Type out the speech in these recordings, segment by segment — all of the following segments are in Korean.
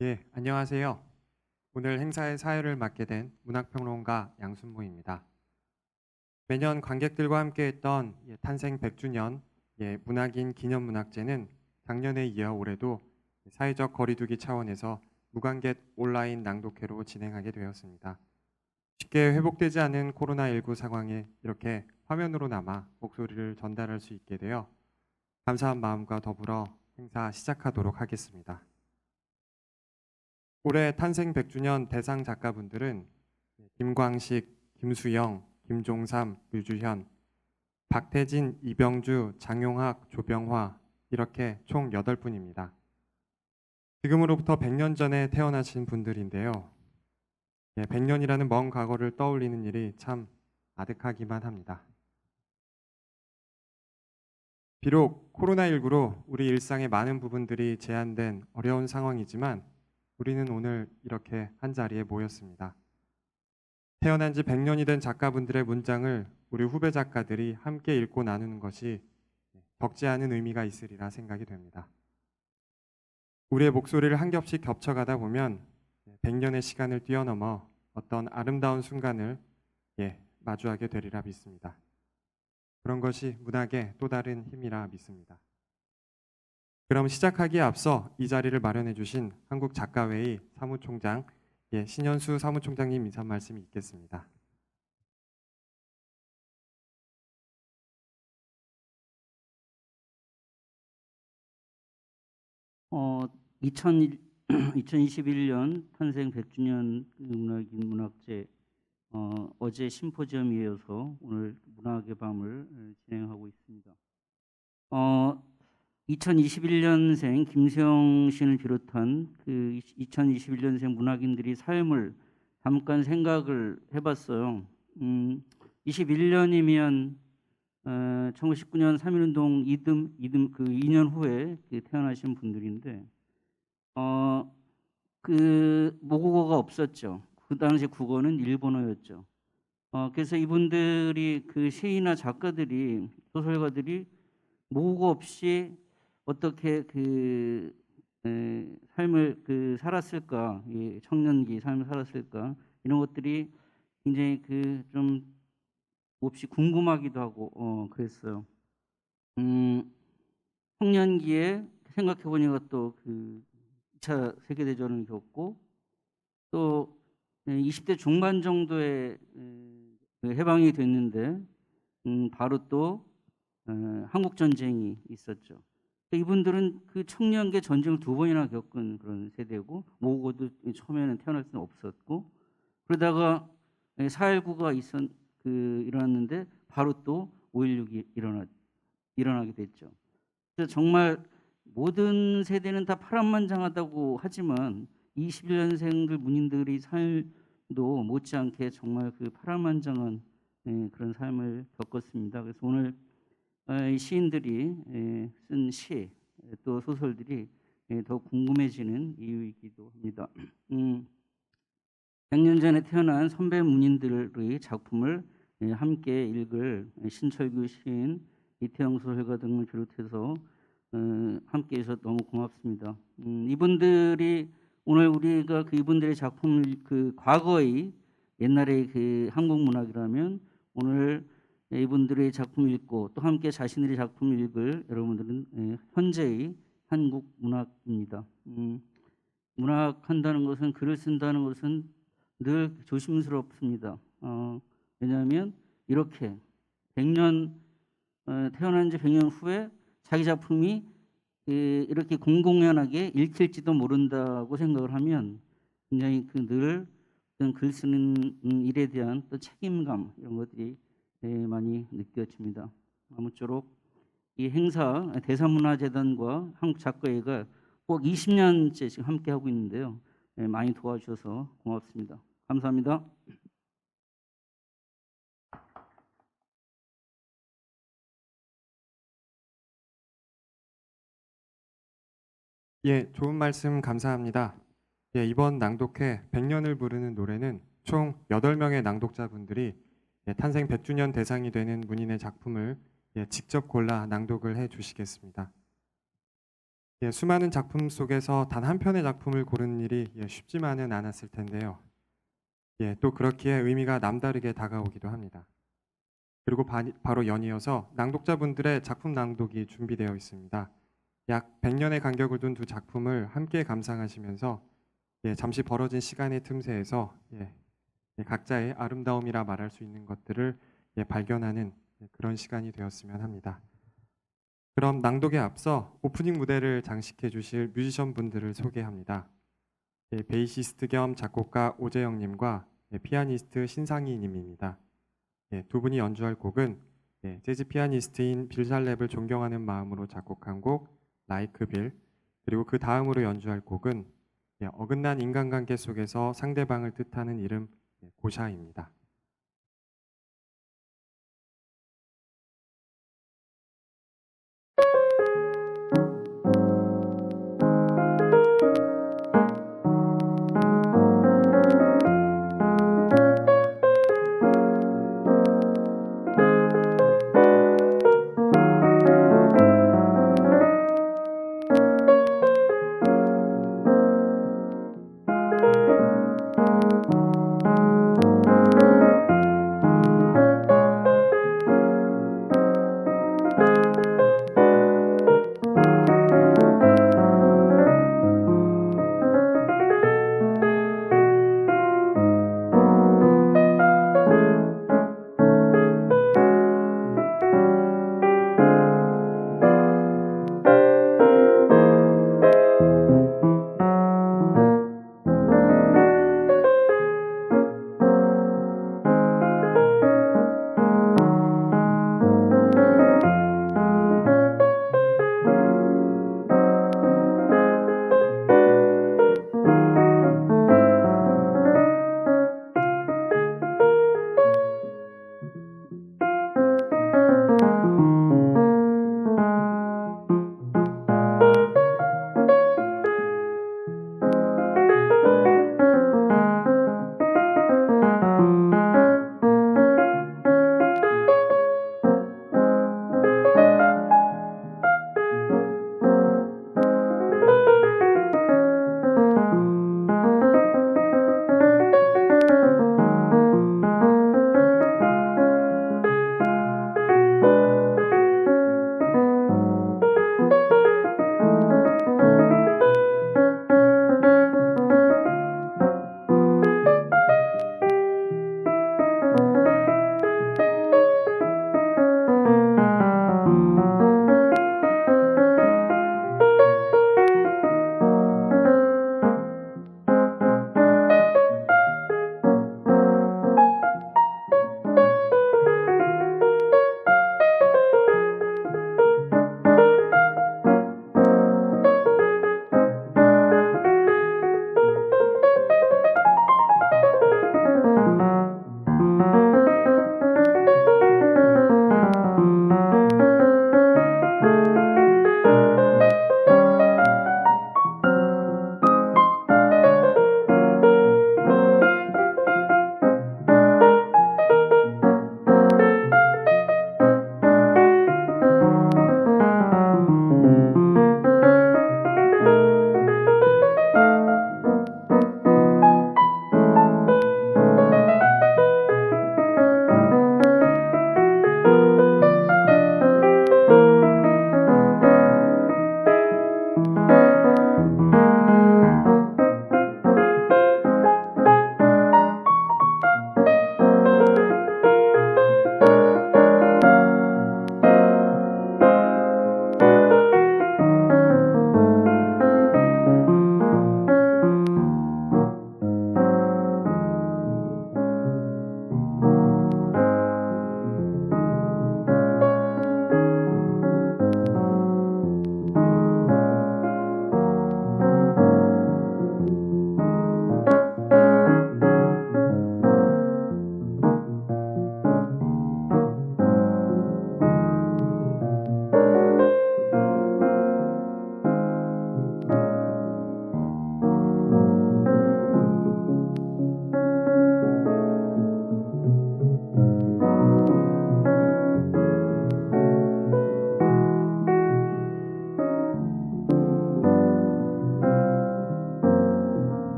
예, 안녕하세요. 오늘 행사의 사회를 맡게 된 문학평론가 양순모입니다. 매년 관객들과 함께했던 탄생 100주년 문학인 기념문학제는 작년에 이어 올해도 사회적 거리두기 차원에서 무관객 온라인 낭독회로 진행하게 되었습니다. 쉽게 회복되지 않은 코로나19 상황에 이렇게 화면으로나마 목소리를 전달할 수 있게 되어 감사한 마음과 더불어 행사 시작하도록 하겠습니다. 올해 탄생 100주년 대상 작가분들은 김광식, 김수영, 김종삼, 류주현, 박태진, 이병주, 장용학, 조병화 이렇게 총 8분입니다. 지금으로부터 100년 전에 태어나신 분들인데요. 100년이라는 먼 과거를 떠올리는 일이 참 아득하기만 합니다. 비록 코로나19로 우리 일상의 많은 부분들이 제한된 어려운 상황이지만 우리는 오늘 이렇게 한자리에 모였습니다. 태어난 지 100년이 된 작가분들의 문장을 우리 후배 작가들이 함께 읽고 나누는 것이 적지 않은 의미가 있으리라 생각이 됩니다. 우리의 목소리를 한 겹씩 겹쳐가다 보면 100년의 시간을 뛰어넘어 어떤 아름다운 순간을 마주하게 되리라 믿습니다. 그런 것이 문학의 또 다른 힘이라 믿습니다. 그럼 시작하기에 앞서 이 자리를 마련해 주신 한국작가회의 사무총장 신현수 사무총장님 인사 말씀이 있겠습니다. 2021, 2021년 탄생 100주년 문학인 문학제 어제 심포지엄에 이어서 오늘 문학의 밤을 진행하고 있습니다. 2021년생 김수영 씨를 비롯한 그 2021년생 문학인들이 삶을 잠깐 생각을 해봤어요. 21년이면 1919년 3.1운동 그 2년 후에 태어나신 분들인데 그 모국어가 없었죠. 그 당시 국어는 일본어였죠. 그래서 이분들이 그 시인이나 작가들이 소설가들이 모국어 없이 어떻게 삶을 살았을까, 이 청년기 삶을 살았을까 이런 것들이 굉장히 좀 몹시 궁금하기도 하고 그랬어요. 청년기에 생각해 보니까 또 2차 세계대전을 겪고 또 20대 중반 정도에 해방이 됐는데 바로 또 한국 전쟁이 있었죠. 이분들은 그 청년기 전쟁을 2번이나 겪은 그런 세대고 모국어도 처음에는 태어날 수는 없었고 그러다가 4.19가 일어났는데 바로 또 5.16이 일어나게 됐죠. 그래서 정말 모든 세대는 다 파란만장하다고 하지만 21년생들 문인들이 삶도 못지않게 정말 파란만장한 그런 삶을 겪었습니다. 그래서 오늘 시인들이 쓴 시 또 소설들이 더 궁금해지는 이유이기도 합니다. 100년 전에 태어난 선배 문인들의 작품을 함께 읽을 신철규 시인, 이태영 소설가 등을 비롯해서 함께해서 너무 고맙습니다. 이분들이 오늘 우리가 이분들의 작품을 과거의 옛날의 한국 문학이라면 오늘 이분들의 작품을 읽고 또 함께 자신들의 작품을 읽을 여러분들은 현재의 한국 문학입니다. 문학한다는 것은 글을 쓴다는 것은 늘 조심스럽습니다. 왜냐하면 이렇게 100년 태어난 지 100년 후에 자기 작품이 이렇게 공공연하게 읽힐지도 모른다고 생각을 하면 굉장히 늘 글 쓰는 일에 대한 또 책임감 이런 것들이 많이 느껴집니다. 아무쪼록 이 행사 대사문화재단과 한국작가회가 꼭 20년째 지금 함께 하고 있는데요. 많이 도와주셔서 고맙습니다. 감사합니다. 좋은 말씀 감사합니다. 이번 낭독회 100년을 부르는 노래는 총 8명의 낭독자분들이 탄생 100주년 대상이 되는 문인의 작품을 직접 골라 낭독을 해 주시겠습니다. 수많은 작품 속에서 단 한 편의 작품을 고르는 일이 쉽지만은 않았을 텐데요. 또 그렇기에 의미가 남다르게 다가오기도 합니다. 그리고 바로 연이어서 낭독자분들의 작품 낭독이 준비되어 있습니다. 약 100년의 간격을 둔 두 작품을 함께 감상하시면서 잠시 벌어진 시간의 틈새에서 각자의 아름다움이라 말할 수 있는 것들을 발견하는 그런 시간이 되었으면 합니다. 그럼 낭독에 앞서 오프닝 무대를 장식해 주실 뮤지션 분들을 소개합니다. 베이시스트 겸 작곡가 오재영님과 피아니스트 신상희님입니다. 두 분이 연주할 곡은 재즈 피아니스트인 빌 살렙을 존경하는 마음으로 작곡한 곡 라이크 빌, 그리고 그 다음으로 연주할 곡은 어긋난 인간관계 속에서 상대방을 뜻하는 이름 고샤입니다.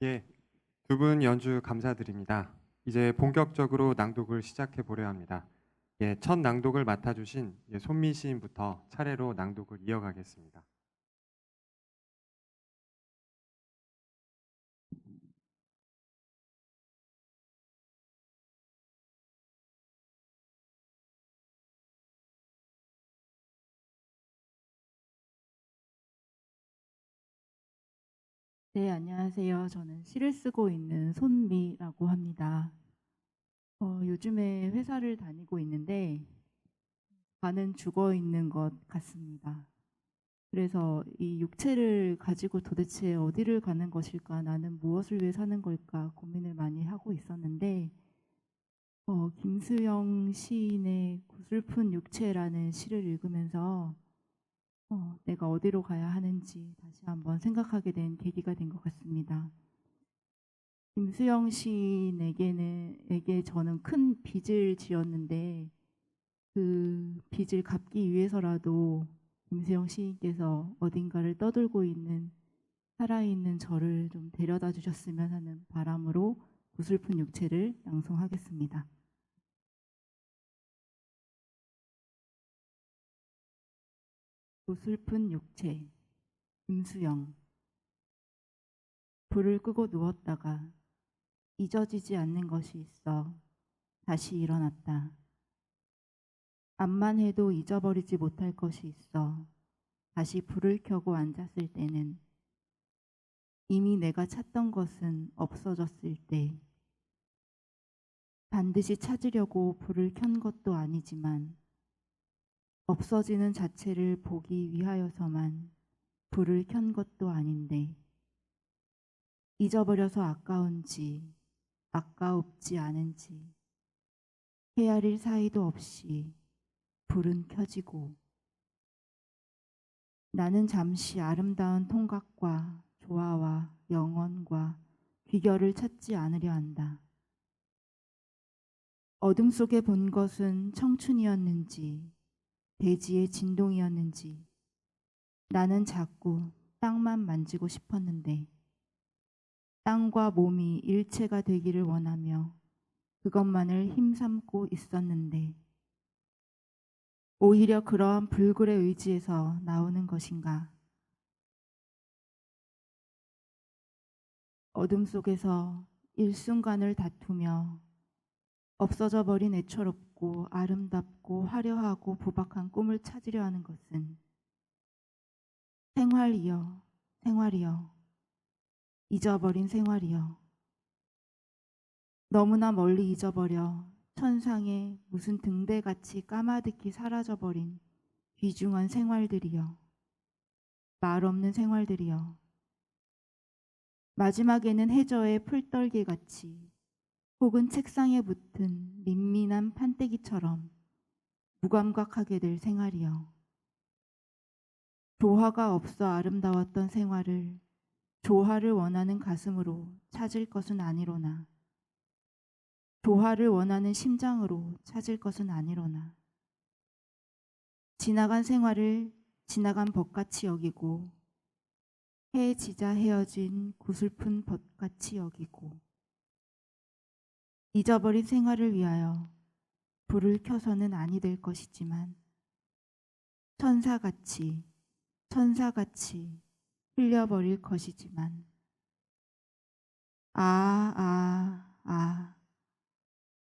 예, 두 분 연주 감사드립니다. 이제 본격적으로 낭독을 시작해 보려 합니다. 예, 첫 낭독을 맡아주신 손미 시인부터 차례로 낭독을 이어가겠습니다. 네, 안녕하세요. 저는 시를 쓰고 있는 손미라고 합니다. 요즘에 회사를 다니고 있는데 반은 죽어 있는 것 같습니다. 그래서 이 육체를 가지고 도대체 어디를 가는 것일까, 나는 무엇을 위해 사는 걸까 고민을 많이 하고 있었는데 김수영 시인의 구슬픈 육체라는 시를 읽으면서 내가 어디로 가야 하는지 다시 한번 생각하게 된 계기가 된 것 같습니다. 김수영 시인에게 저는 큰 빚을 지었는데 그 빚을 갚기 위해서라도 김수영 시인께서 어딘가를 떠돌고 있는 살아있는 저를 좀 데려다 주셨으면 하는 바람으로 구슬픈 육체를 낭송하겠습니다. 구슬픈 육체, 김수영. 불을 끄고 누웠다가 잊어지지 않는 것이 있어 다시 일어났다. 암만 해도 잊어버리지 못할 것이 있어 다시 불을 켜고 앉았을 때는 이미 내가 찾던 것은 없어졌을 때 반드시 찾으려고 불을 켠 것도 아니지만 없어지는 자체를 보기 위하여서만 불을 켠 것도 아닌데 잊어버려서 아까운지 아까웁지 않은지 헤아릴 사이도 없이 불은 켜지고 나는 잠시 아름다운 통각과 조화와 영원과 귀결을 찾지 않으려 한다. 어둠 속에 본 것은 청춘이었는지 대지의 진동이었는지 나는 자꾸 땅만 만지고 싶었는데 땅과 몸이 일체가 되기를 원하며 그것만을 힘삼고 있었는데 오히려 그러한 불굴의 의지에서 나오는 것인가? 어둠 속에서 일순간을 다투며 없어져 버린 애처롭고 아름답고 화려하고 부박한 꿈을 찾으려 하는 것은 생활이여, 생활이여, 잊어버린 생활이여. 너무나 멀리 잊어버려 천상에 무슨 등대같이 까마득히 사라져버린 귀중한 생활들이여, 말 없는 생활들이여. 마지막에는 해저의 풀떨기같이 혹은 책상에 붙은 민민한 판때기처럼 무감각하게 될 생활이여. 조화가 없어 아름다웠던 생활을 조화를 원하는 가슴으로 찾을 것은 아니로나 조화를 원하는 심장으로 찾을 것은 아니로나 지나간 생활을 지나간 법같이 여기고 헤어지자 헤어진 구슬픈 법같이 여기고 잊어버린 생활을 위하여 불을 켜서는 아니 될 것이지만 천사같이 천사같이 흘려버릴 것이지만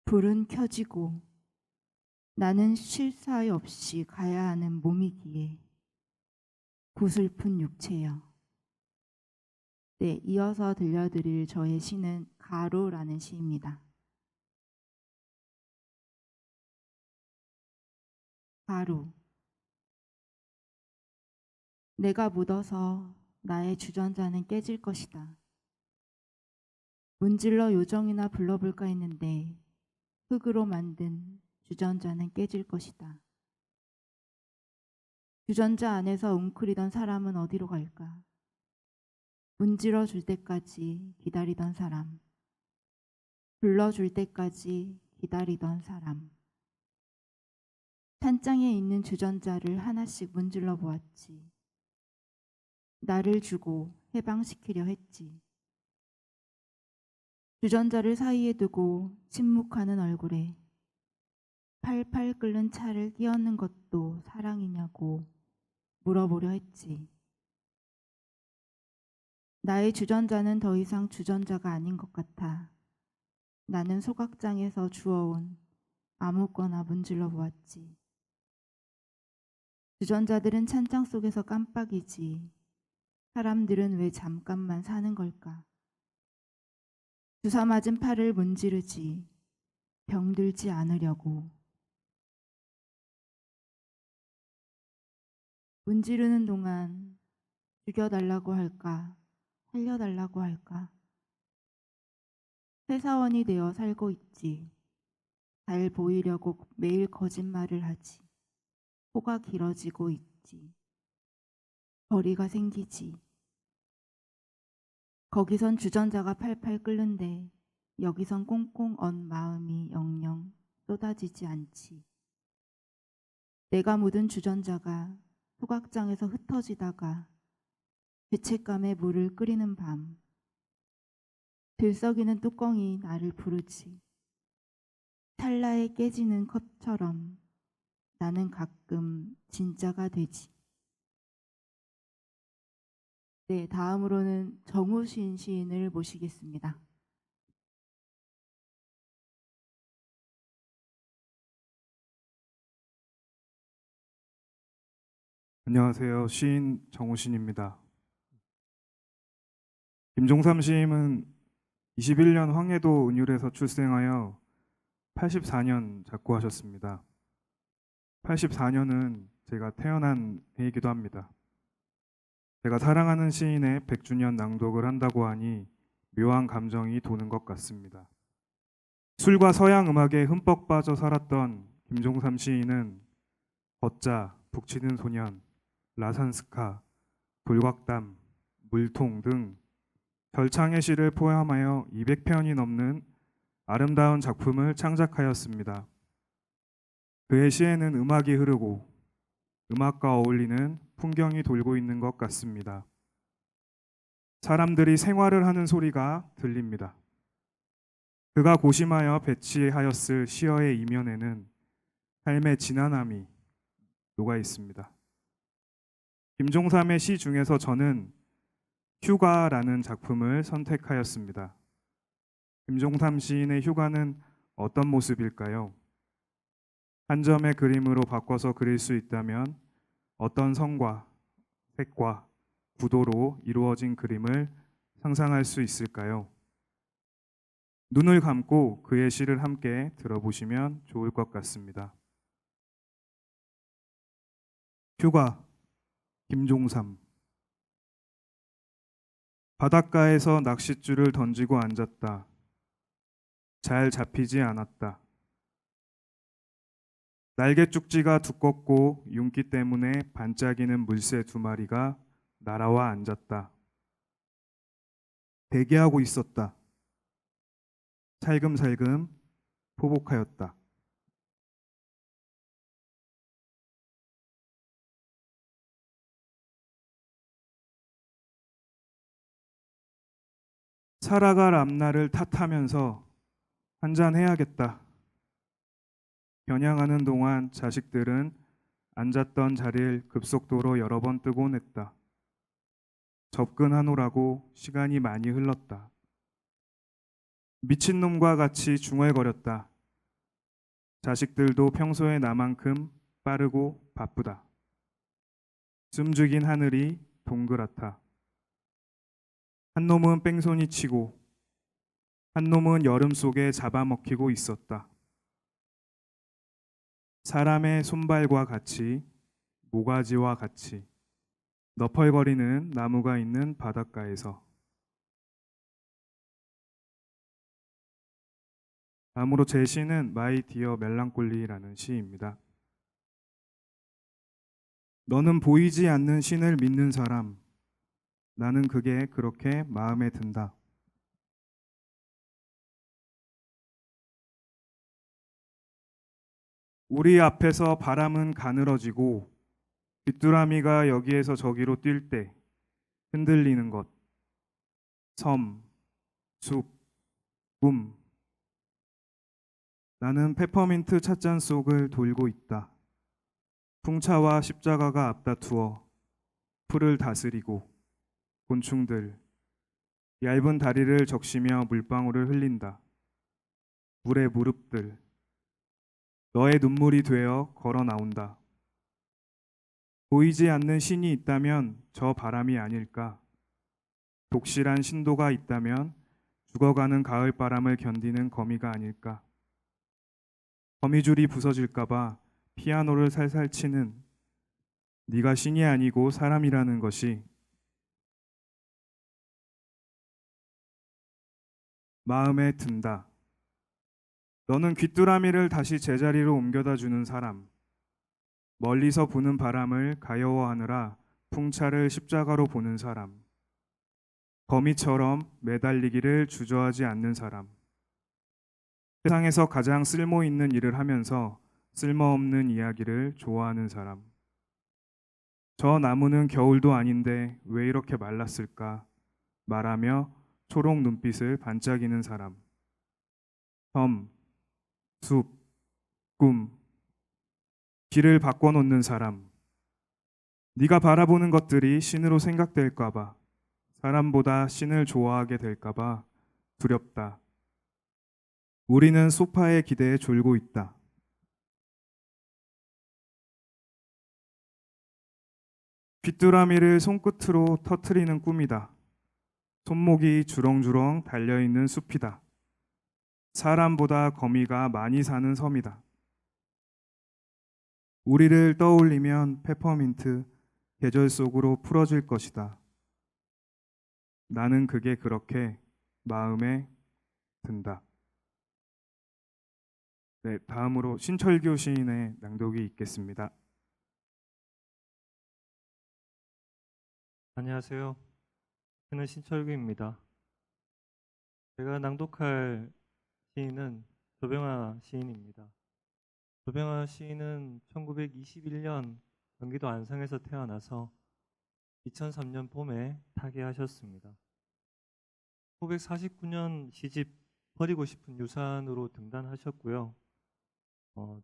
불은 켜지고 나는 쉴 사이 없이 가야 하는 몸이기에 구슬픈 육체여. 네, 이어서 들려드릴 저의 시는 가루라는 시입니다. 가루. 내가 묻어서 나의 주전자는 깨질 것이다. 문질러 요정이나 불러볼까 했는데 흙으로 만든 주전자는 깨질 것이다. 주전자 안에서 웅크리던 사람은 어디로 갈까? 문질러 줄 때까지 기다리던 사람, 불러줄 때까지 기다리던 사람. 찬장에 있는 주전자를 하나씩 문질러 보았지. 나를 주고 해방시키려 했지. 주전자를 사이에 두고 침묵하는 얼굴에 팔팔 끓는 차를 끼얹는 것도 사랑이냐고 물어보려 했지. 나의 주전자는 더 이상 주전자가 아닌 것 같아. 나는 소각장에서 주워온 아무거나 문질러 보았지. 주전자들은 찬장 속에서 깜빡이지. 사람들은 왜 잠깐만 사는 걸까? 주사 맞은 팔을 문지르지. 병들지 않으려고. 문지르는 동안 죽여달라고 할까? 살려달라고 할까? 회사원이 되어 살고 있지. 잘 보이려고 매일 거짓말을 하지. 코가 길어지고 있지. 거리가 생기지. 거기선 주전자가 팔팔 끓는데 여기선 꽁꽁 언 마음이 영영 쏟아지지 않지. 내가 묻은 주전자가 소각장에서 흩어지다가 죄책감에 물을 끓이는 밤. 들썩이는 뚜껑이 나를 부르지. 찰나에 깨지는 컵처럼 나는 가끔 진짜가 되지. 네, 다음으로는 정우신 시인을 모시겠습니다. 안녕하세요. 시인 정우신입니다. 김종삼 시인은 21년 황해도 은율에서 출생하여 84년 작고하셨습니다. 84년은 제가 태어난 해이기도 합니다. 제가 사랑하는 시인의 100주년 낭독을 한다고 하니 묘한 감정이 도는 것 같습니다. 술과 서양 음악에 흠뻑 빠져 살았던 김종삼 시인은 걷자, 북치는 소년, 라산스카, 불곽담, 물통 등 절창의 시를 포함하여 200편이 넘는 아름다운 작품을 창작하였습니다. 그의 시에는 음악이 흐르고 음악과 어울리는 풍경이 돌고 있는 것 같습니다. 사람들이 생활을 하는 소리가 들립니다. 그가 고심하여 배치하였을 시어의 이면에는 삶의 지난함이 녹아 있습니다. 김종삼의 시 중에서 저는 휴가라는 작품을 선택하였습니다. 김종삼 시인의 휴가는 어떤 모습일까요? 한 점의 그림으로 바꿔서 그릴 수 있다면 어떤 성과, 색과 구도로 이루어진 그림을 상상할 수 있을까요? 눈을 감고 그의 시를 함께 들어보시면 좋을 것 같습니다. 휴가, 김종삼. 바닷가에서 낚싯줄을 던지고 앉았다. 잘 잡히지 않았다. 날개 쪽지가 두껍고 윤기 때문에 반짝이는 물새 2마리가 날아와 앉았다. 대기하고 있었다. 살금살금 포복하였다. 살아갈 앞날을 탓하면서 한잔 해야겠다. 겨냥하는 동안 자식들은 앉았던 자리를 급속도로 여러 번 뜨곤 했다. 접근하노라고 시간이 많이 흘렀다. 미친놈과 같이 중얼거렸다. 자식들도 평소에 나만큼 빠르고 바쁘다. 숨죽인 하늘이 동그랗다. 한 놈은 뺑소니 치고 한 놈은 여름 속에 잡아먹히고 있었다. 사람의 손발과 같이 모가지와 같이 너펄거리는 나무가 있는 바닷가에서. 다음으로 제 시는 마이 디어 멜랑콜리라는 시입니다. 너는 보이지 않는 신을 믿는 사람. 나는 그게 그렇게 마음에 든다. 우리 앞에서 바람은 가늘어지고 귀뚜라미가 여기에서 저기로 뛸 때 흔들리는 것. 섬, 숲, 꿈. 나는 페퍼민트 찻잔 속을 돌고 있다. 풍차와 십자가가 앞다투어 풀을 다스리고 곤충들 얇은 다리를 적시며 물방울을 흘린다. 물의 무릎들 너의 눈물이 되어 걸어 나온다. 보이지 않는 신이 있다면 저 바람이 아닐까? 독실한 신도가 있다면 죽어가는 가을 바람을 견디는 거미가 아닐까? 거미줄이 부서질까봐 피아노를 살살 치는 네가 신이 아니고 사람이라는 것이 마음에 든다. 너는 귀뚜라미를 다시 제자리로 옮겨다 주는 사람. 멀리서 부는 바람을 가여워하느라 풍차를 십자가로 보는 사람. 거미처럼 매달리기를 주저하지 않는 사람. 세상에서 가장 쓸모 있는 일을 하면서 쓸모없는 이야기를 좋아하는 사람. 저 나무는 겨울도 아닌데 왜 이렇게 말랐을까? 말하며 초록 눈빛을 반짝이는 사람. 섬, 숲, 꿈. 길을 바꿔놓는 사람. 네가 바라보는 것들이 신으로 생각될까 봐, 사람보다 신을 좋아하게 될까 봐 두렵다. 우리는 소파에 기대에 졸고 있다. 귀뚜라미를 손끝으로 터트리는 꿈이다. 손목이 주렁주렁 달려있는 숲이다. 사람보다 거미가 많이 사는 섬이다. 우리를 떠올리면 페퍼민트 계절 속으로 풀어질 것이다. 나는 그게 그렇게 마음에 든다. 네, 다음으로 신철규 시인의 낭독이 있겠습니다. 안녕하세요. 저는 신철규입니다. 제가 낭독할 시인은 조병아 시인입니다. 조병아 시인은 1921년 경기도 안성에서 태어나서 2003년 봄에 타계하셨습니다. 1949년 시집 버리고 싶은 유산으로 등단하셨고요.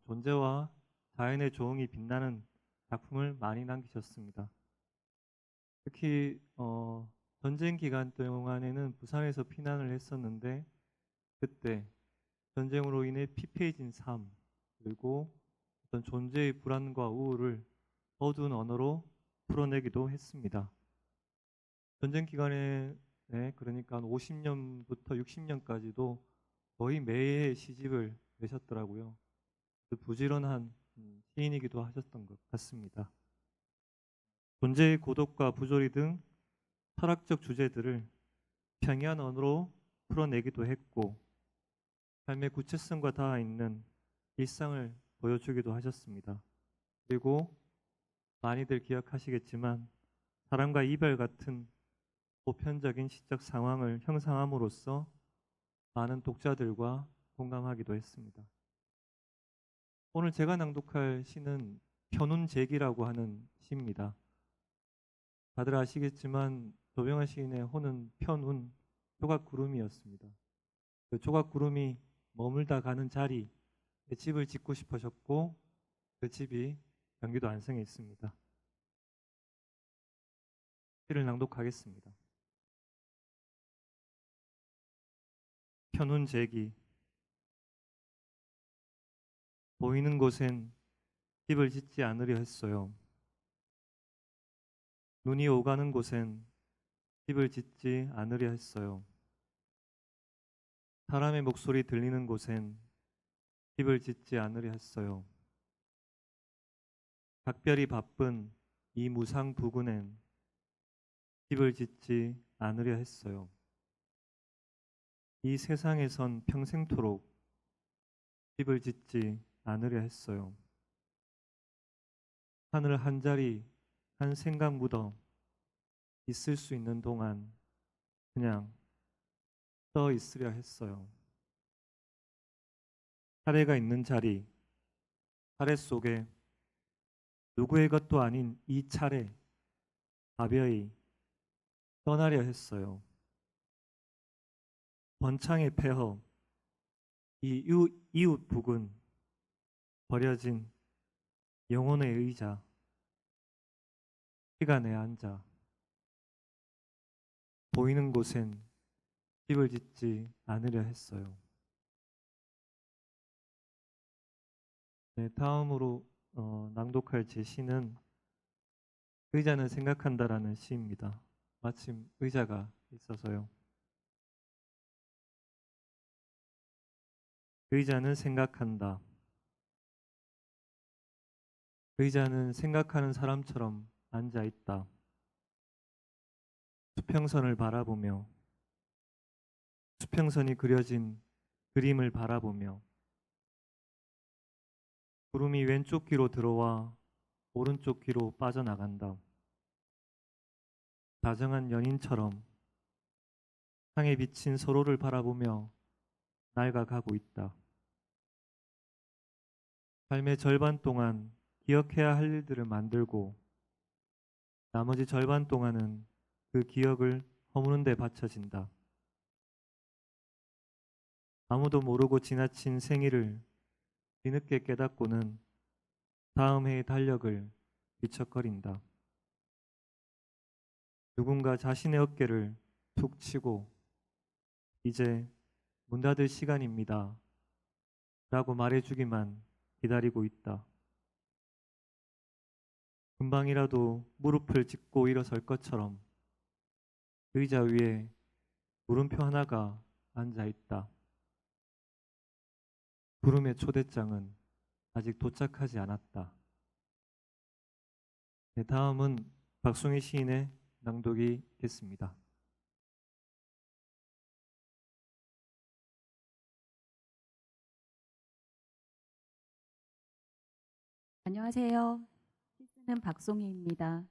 존재와 자연의 조응이 빛나는 작품을 많이 남기셨습니다. 특히 전쟁 기간 동안에는 부산에서 피난을 했었는데 그때 전쟁으로 인해 피폐해진 삶 그리고 어떤 존재의 불안과 우울을 어두운 언어로 풀어내기도 했습니다. 전쟁 기간에 그러니까 50년부터 60년까지도 거의 매해 시집을 내셨더라고요. 부지런한 시인이기도 하셨던 것 같습니다. 존재의 고독과 부조리 등 철학적 주제들을 평이한 언어로 풀어내기도 했고 삶의 구체성과 닿아 있는 일상을 보여주기도 하셨습니다. 그리고 많이들 기억하시겠지만 사랑과 이별 같은 보편적인 시적 상황을 형상함으로써 많은 독자들과 공감하기도 했습니다. 오늘 제가 낭독할 시는 편운제기라고 하는 시입니다. 다들 아시겠지만 조병아 시인의 호는 편운, 조각구름이었습니다. 그 조각구름이 머물다 가는 자리에 집을 짓고 싶으셨고 그 집이 경기도 안성에 있습니다. 시를 낭독하겠습니다. 편운제기. 보이는 곳엔 집을 짓지 않으려 했어요. 눈이 오가는 곳엔 집을 짓지 않으려 했어요. 사람의 목소리 들리는 곳엔 집을 짓지 않으려 했어요. 각별히 바쁜 이 무상 부근엔 집을 짓지 않으려 했어요. 이 세상에선 평생토록 집을 짓지 않으려 했어요. 하늘 한 자리 한 생각 묻어 있을 수 있는 동안 그냥 떠 있으려 했어요. 사례가 있는 자리, 사례 속에 누구의 것도 아닌 이 차례 가벼이 떠나려 했어요. 번창의 폐허, 이 이웃 북은 버려진 영혼의 의자, 시간에 앉아 보이는 곳엔 집을 짓지 않으려 했어요. 네, 다음으로 낭독할 제 시는 의자는 생각한다라는 시입니다. 마침 의자가 있어서요. 의자는 생각한다. 의자는 생각하는 사람처럼 앉아 있다. 수평선을 바라보며 수평선이 그려진 그림을 바라보며 구름이 왼쪽 귀로 들어와 오른쪽 귀로 빠져나간다. 다정한 연인처럼 상에 비친 서로를 바라보며 낡아가고 있다. 삶의 절반 동안 기억해야 할 일들을 만들고 나머지 절반 동안은 그 기억을 허무는 데 바쳐진다. 아무도 모르고 지나친 생일을 뒤늦게 깨닫고는 다음 해의 달력을 뒤척거린다. 누군가 자신의 어깨를 툭 치고 이제 문 닫을 시간입니다. 라고 말해주기만 기다리고 있다. 금방이라도 무릎을 짚고 일어설 것처럼 의자 위에 물음표 하나가 앉아 있다. 구름의 초대장은 아직 도착하지 않았다. 네, 다음은 박송희 시인의 낭독이 있겠습니다. 안녕하세요. 시쓰는 박송희입니다.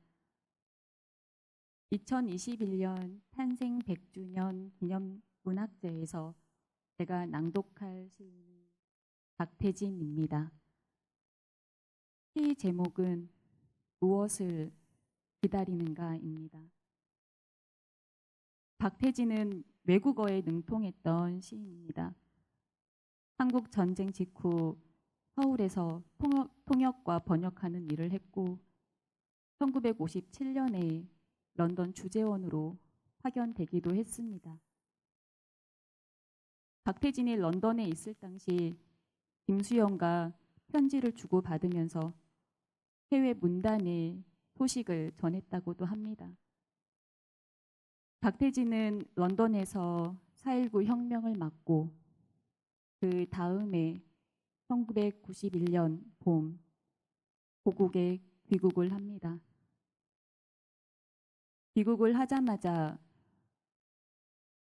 2021년 탄생 100주년 기념 문학제에서 제가 낭독할 시인은 박태진입니다. 시 제목은 무엇을 기다리는가입니다. 박태진은 외국어에 능통했던 시인입니다. 한국 전쟁 직후 서울에서 통역과 번역하는 일을 했고 1957년에 런던 주재원으로 파견되기도 했습니다. 박태진이 런던에 있을 당시 김수영과 편지를 주고받으면서 해외 문단에 소식을 전했다고도 합니다. 박태진은 런던에서 4.19 혁명을 맞고 그 다음에 1991년 봄 고국에 귀국을 합니다. 귀국을 하자마자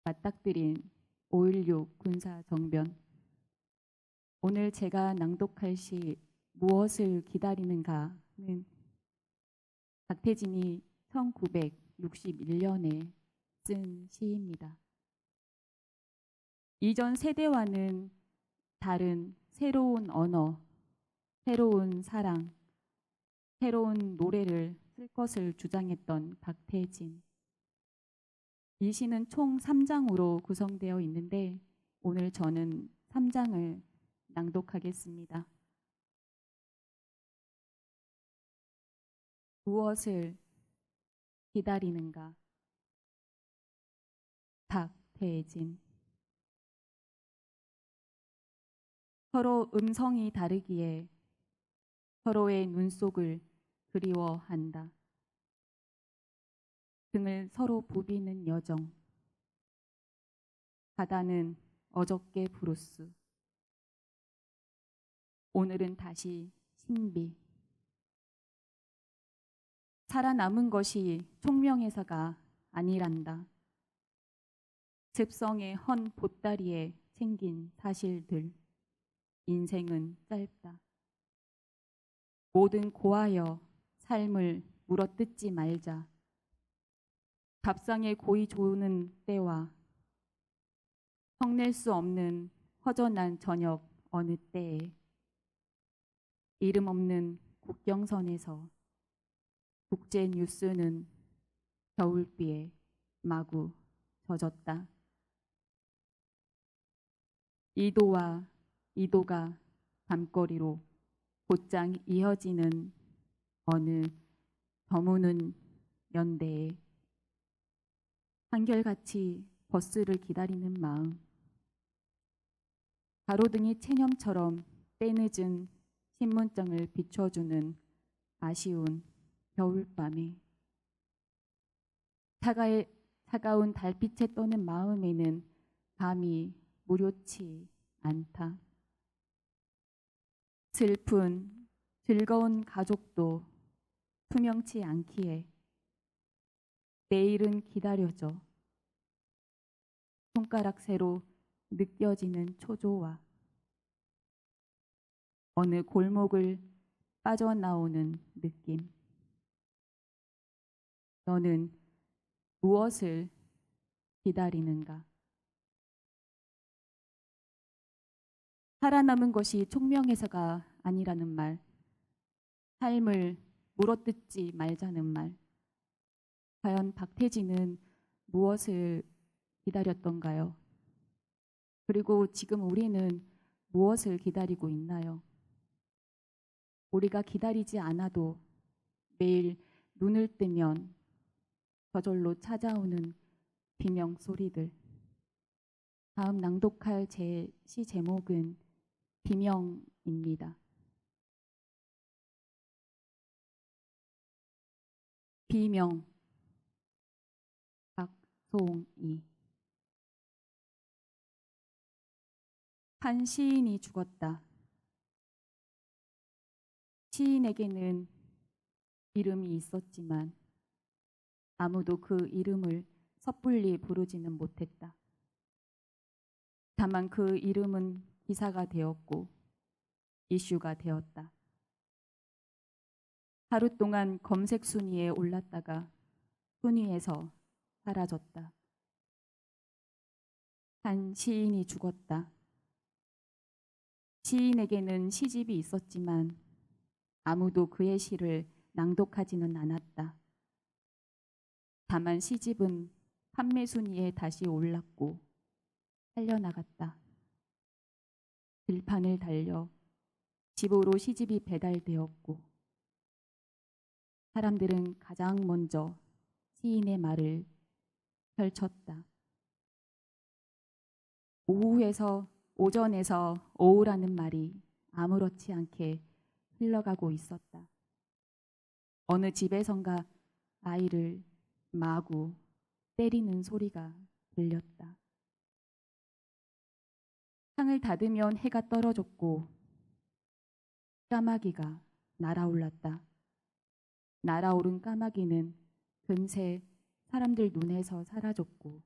맞닥뜨린 5.16 군사정변. 오늘 제가 낭독할 시 무엇을 기다리는가는 박태진이 1961년에 쓴 시입니다. 이전 세대와는 다른 새로운 언어, 새로운 사랑, 새로운 노래를 쓸 것을 주장했던 박태진. 이 시는 총 3장으로 구성되어 있는데 오늘 저는 3장을 낭독하겠습니다. 무엇을 기다리는가? 박태진. 서로 음성이 다르기에 서로의 눈속을 그리워한다. 등을 서로 부비는 여정. 바다는 어저께 브루스. 오늘은 다시 신비. 살아남은 것이 총명해서가 아니란다. 습성의 헌 보따리에 챙긴 사실들. 인생은 짧다. 모든 고하여 삶을 물어뜯지 말자. 밥상에 고이 조는 때와 성낼 수 없는 허전한 저녁 어느 때에 이름 없는 국경선에서 국제 뉴스는 겨울비에 마구 젖었다. 이도와 이도가 밤거리로 곧장 이어지는 어느 저무는 연대에 한결같이 버스를 기다리는 마음, 가로등이 체념처럼 때늦은 신문장을 비춰주는 아쉬운 겨울밤에 차가운 달빛에 떠는 마음에는 감이 무료치 않다. 슬픈 즐거운 가족도 투명치 않기에 내일은 기다려져 손가락 새로 느껴지는 초조와 어느 골목을 빠져나오는 느낌. 너는 무엇을 기다리는가? 살아남은 것이 총명해서가 아니라는 말, 삶을 물어뜯지 말자는 말. 과연 박태진은 무엇을 기다렸던가요? 그리고 지금 우리는 무엇을 기다리고 있나요? 우리가 기다리지 않아도 매일 눈을 뜨면 저절로 찾아오는 비명 소리들. 다음 낭독할 제 시 제목은 비명입니다. 비명. 박송이. 한 시인이 죽었다. 시인에게는 이름이 있었지만 아무도 그 이름을 섣불리 부르지는 못했다. 다만 그 이름은 기사가 되었고 이슈가 되었다. 하루 동안 검색 순위에 올랐다가 순위에서 사라졌다. 한 시인이 죽었다. 시인에게는 시집이 있었지만 아무도 그의 시를 낭독하지는 않았다. 다만 시집은 판매 순위에 다시 올랐고 팔려나갔다. 들판을 달려 집으로 시집이 배달되었고 사람들은 가장 먼저 시인의 말을 펼쳤다. 오전에서 오후라는 말이 아무렇지 않게 흘러가고 있었다. 어느 집에선가 아이를 마구 때리는 소리가 들렸다. 창을 닫으면 해가 떨어졌고 까마귀가 날아올랐다. 날아오른 까마귀는 금세 사람들 눈에서 사라졌고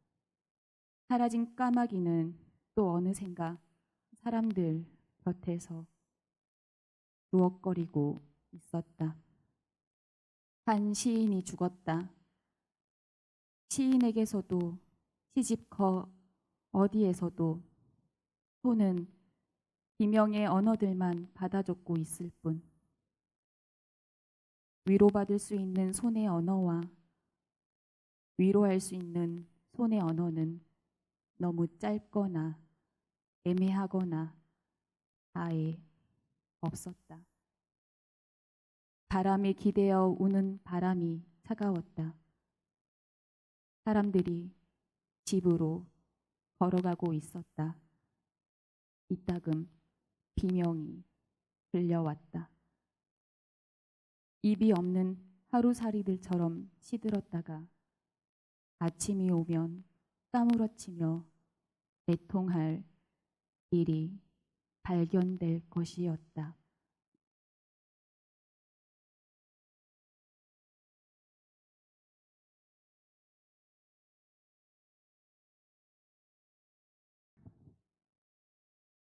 사라진 까마귀는 또 어느샌가 사람들 곁에서 누워거리고 있었다. 한 시인이 죽었다. 시인에게서도 시집거 어디에서도 손은 비명의 언어들만 받아줬고 있을 뿐 위로받을 수 있는 손의 언어와 위로할 수 있는 손의 언어는 너무 짧거나 애매하거나 아예 없었다. 바람에 기대어 우는 바람이 차가웠다. 사람들이 집으로 걸어가고 있었다. 이따금 비명이 들려왔다. 입이 없는 하루살이들처럼 시들었다가 아침이 오면 까무러치며 애통할 일이 발견될 것이었다.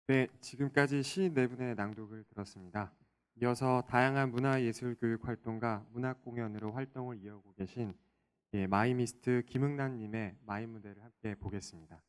네, 지금까지 시인 네 분의 낭독을 들었습니다. 이어서 다양한 문화예술교육 활동과 문학 공연으로 활동을 이어오고 계신 마이미스트 김흥란님의 마이 무대를 함께 보겠습니다.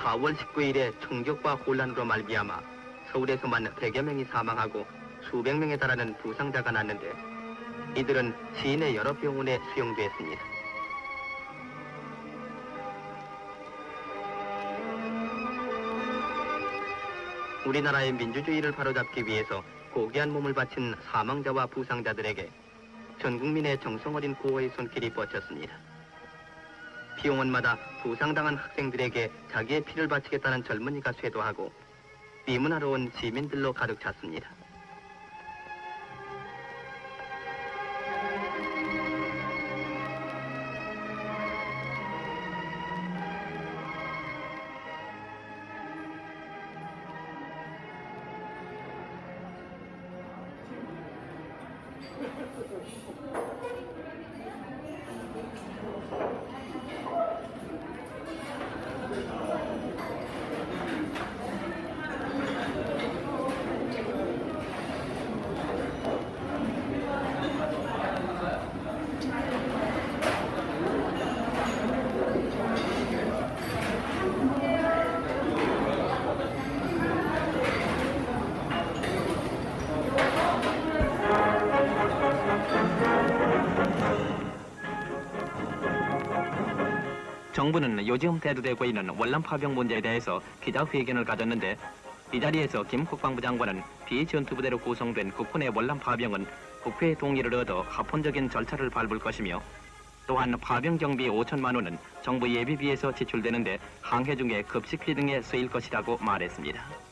4월 19일에 총격과 혼란으로 말미암아 서울에서만 100여 명이 사망하고 수백 명에 달하는 부상자가 났는데 이들은 시내 여러 병원에 수용됐습니다. 우리나라의 민주주의를 바로잡기 위해서 고귀한 몸을 바친 사망자와 부상자들에게 전 국민의 정성 어린 구호의 손길이 뻗쳤습니다. 피용원마다 부상당한 학생들에게 자기의 피를 바치겠다는 젊은이가 쇄도하고 비문하러 온 시민들로 가득 찼습니다. 정부는 요즘 대두되고 있는 월남 파병 문제에 대해서 기자회견을 가졌는데 이 자리에서 김 국방부 장관은 비전투부대로 구성된 국군의 월남 파병은 국회의 동의를 얻어 합헌적인 절차를 밟을 것이며 또한 파병 경비 5천만 원은 정부 예비비에서 지출되는데 항해 중에 급식비 등에 쓰일 것이라고 말했습니다.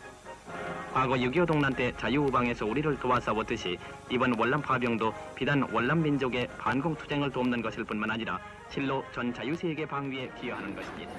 과거 6.25 동란 때 자유우방에서 우리를 도와 싸웠듯이 이번 월남 파병도 비단 월남 민족의 반공투쟁을 돕는 것일 뿐만 아니라 실로 전 자유세계 방위에 기여하는 것입니다.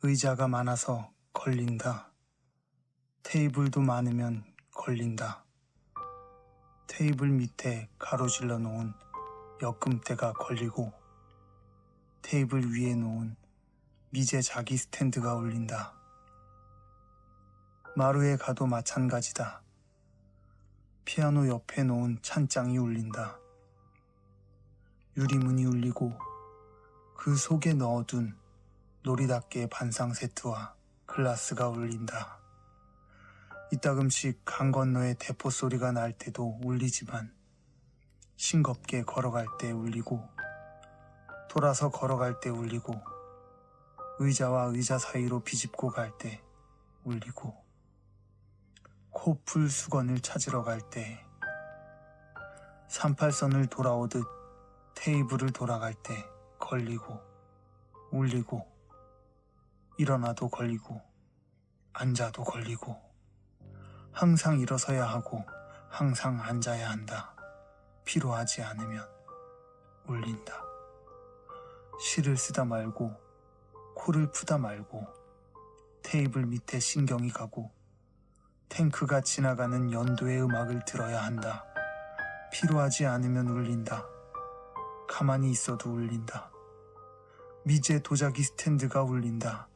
의자가 많아서 걸린다. 테이블도 많으면 걸린다. 테이블 밑에 가로질러 놓은 엮음대가 걸리고 테이블 위에 놓은 미제 자기 스탠드가 울린다. 마루에 가도 마찬가지다. 피아노 옆에 놓은 찬장이 울린다. 유리문이 울리고 그 속에 넣어둔 놀이답게 반상 세트와 글라스가 울린다. 이따금씩 강 건너에 대포 소리가 날 때도 울리지만 싱겁게 걸어갈 때 울리고 돌아서 걸어갈 때 울리고 의자와 의자 사이로 비집고 갈 때 울리고 코풀 수건을 찾으러 갈 때 38선을 돌아오듯 테이블을 돌아갈 때 걸리고 울리고 일어나도 걸리고 앉아도 걸리고 항상 일어서야 하고 항상 앉아야 한다. 필요하지 않으면 울린다. 시를 쓰다 말고 코를 푸다 말고 테이블 밑에 신경이 가고 탱크가 지나가는 연도의 음악을 들어야 한다. 필요하지 않으면 울린다. 가만히 있어도 울린다. 미제 도자기 스탠드가 울린다.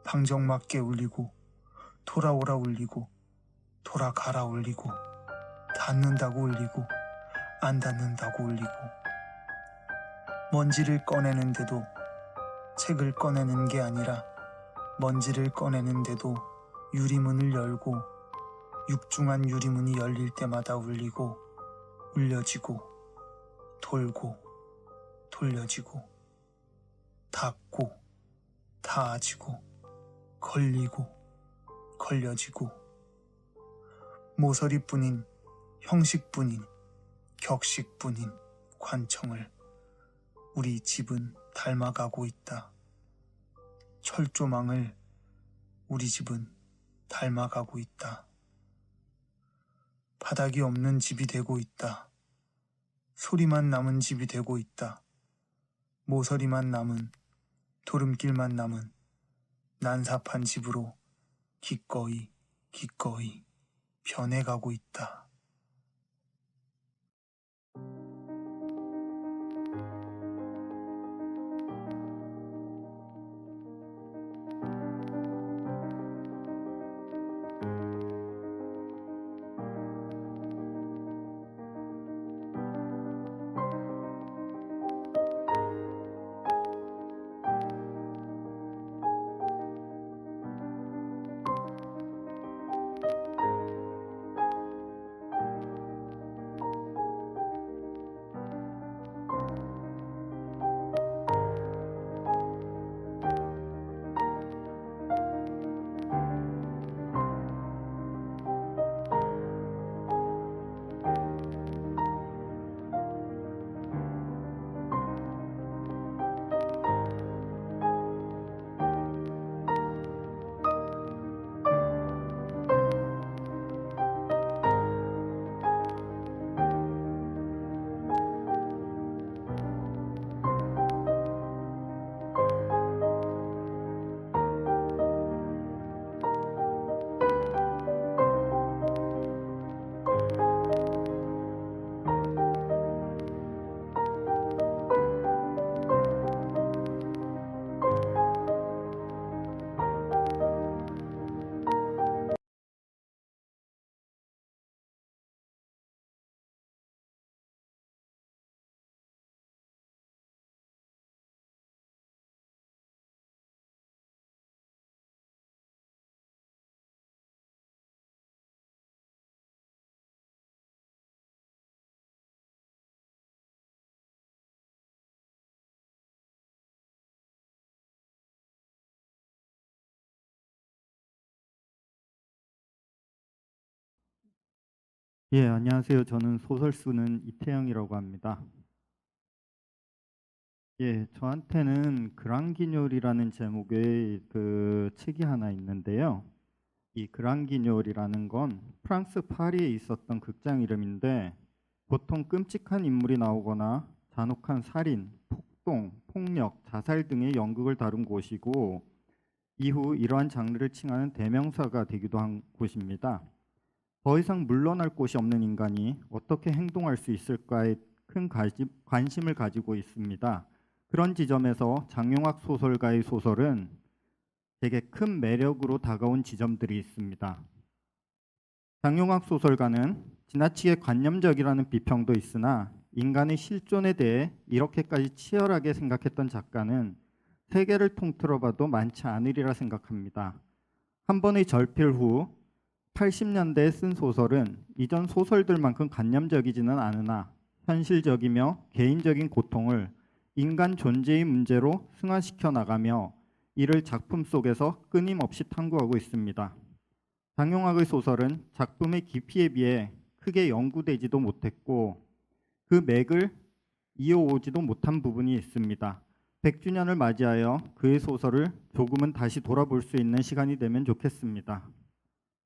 방정맞게 울리고 돌아오라 울리고 돌아가라 울리고 닫는다고 울리고 안 닫는다고 울리고 먼지를 꺼내는데도 책을 꺼내는 게 아니라 먼지를 꺼내는데도 유리문을 열고 육중한 유리문이 열릴 때마다 울리고 울려지고 돌고 돌려지고 닫고 닿아지고 걸리고 걸려지고 모서리뿐인 형식뿐인 격식뿐인 관청을 우리 집은 닮아가고 있다. 철조망을 우리 집은 닮아가고 있다. 바닥이 없는 집이 되고 있다. 소리만 남은 집이 되고 있다. 모서리만 남은 도름길만 남은 난삽한 집으로 기꺼이 기꺼이 변해가고 있다. 예, 안녕하세요. 저는 소설 쓰는 이태영이라고 합니다. 예, 저한테는 그랑기뇰이라는 제목의 그 책이 하나 있는데요. 이 그랑기뇰이라는 건 프랑스 파리에 있었던 극장 이름인데 보통 끔찍한 인물이 나오거나 잔혹한 살인, 폭동, 폭력, 자살 등의 연극을 다룬 곳이고 이후 이러한 장르를 칭하는 대명사가 되기도 한 곳입니다. 더 이상 물러날 곳이 없는 인간이 어떻게 행동할 수 있을까에 큰 관심을 가지고 있습니다. 그런 지점에서 장용학 소설가의 소설은 되게 큰 매력으로 다가온 지점들이 있습니다. 장용학 소설가는 지나치게 관념적이라는 비평도 있으나 인간의 실존에 대해 이렇게까지 치열하게 생각했던 작가는 세계를 통틀어 봐도 많지 않으리라 생각합니다. 한 번의 절필 후 80년대에 쓴 소설은 이전 소설들만큼 관념적이지는 않으나 현실적이며 개인적인 고통을 인간 존재의 문제로 승화시켜 나가며 이를 작품 속에서 끊임없이 탐구하고 있습니다. 장용학의 소설은 작품의 깊이에 비해 크게 연구되지도 못했고 그 맥을 이어오지도 못한 부분이 있습니다. 100주년을 맞이하여 그의 소설을 조금은 다시 돌아볼 수 있는 시간이 되면 좋겠습니다.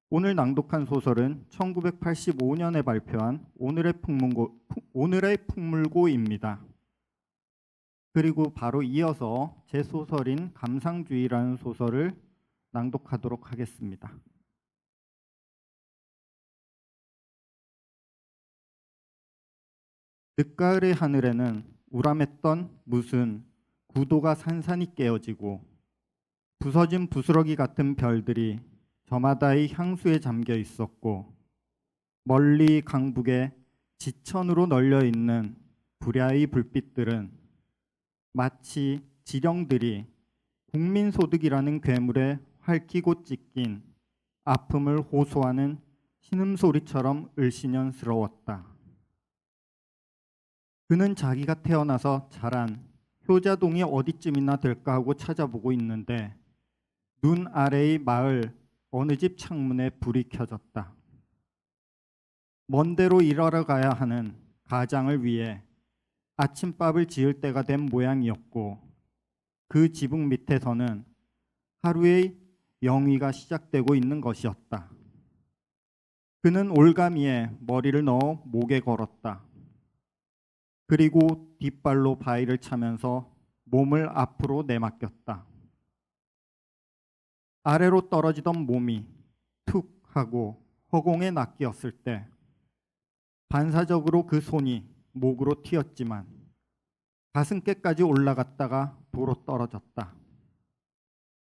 오늘 낭독한 소설은 1985년에 발표한 오늘의 풍물고입니다. 그리고 바로 이어서 제 소설인 감상주의라는 소설을 낭독하도록 하겠습니다. 늦가을의 하늘에는 우람했던 무슨 구도가 산산이 깨어지고 부서진 부스러기 같은 별들이 저마다의 향수에 잠겨 있었고 멀리 강북에 지천으로 널려 있는 불야의 불빛들은 마치 지령들이 국민소득이라는 괴물에 활기고 찢긴 아픔을 호소하는 신음소리처럼 을씨년스러웠다. 그는 자기가 태어나서 자란 효자동이 어디쯤이나 될까 하고 찾아보고 있는데 눈 아래의 마을 어느 집 창문에 불이 켜졌다. 먼 데로 일하러 가야 하는 가장을 위해 아침밥을 지을 때가 된 모양이었고 그 지붕 밑에서는 하루의 영위가 시작되고 있는 것이었다. 그는 올가미에 머리를 넣어 목에 걸었다. 그리고 뒷발로 바위를 차면서 몸을 앞으로 내맡겼다. 아래로 떨어지던 몸이 툭 하고 허공에 낚이었을 때 반사적으로 그 손이 목으로 튀었지만 가슴께까지 올라갔다가 도로 떨어졌다.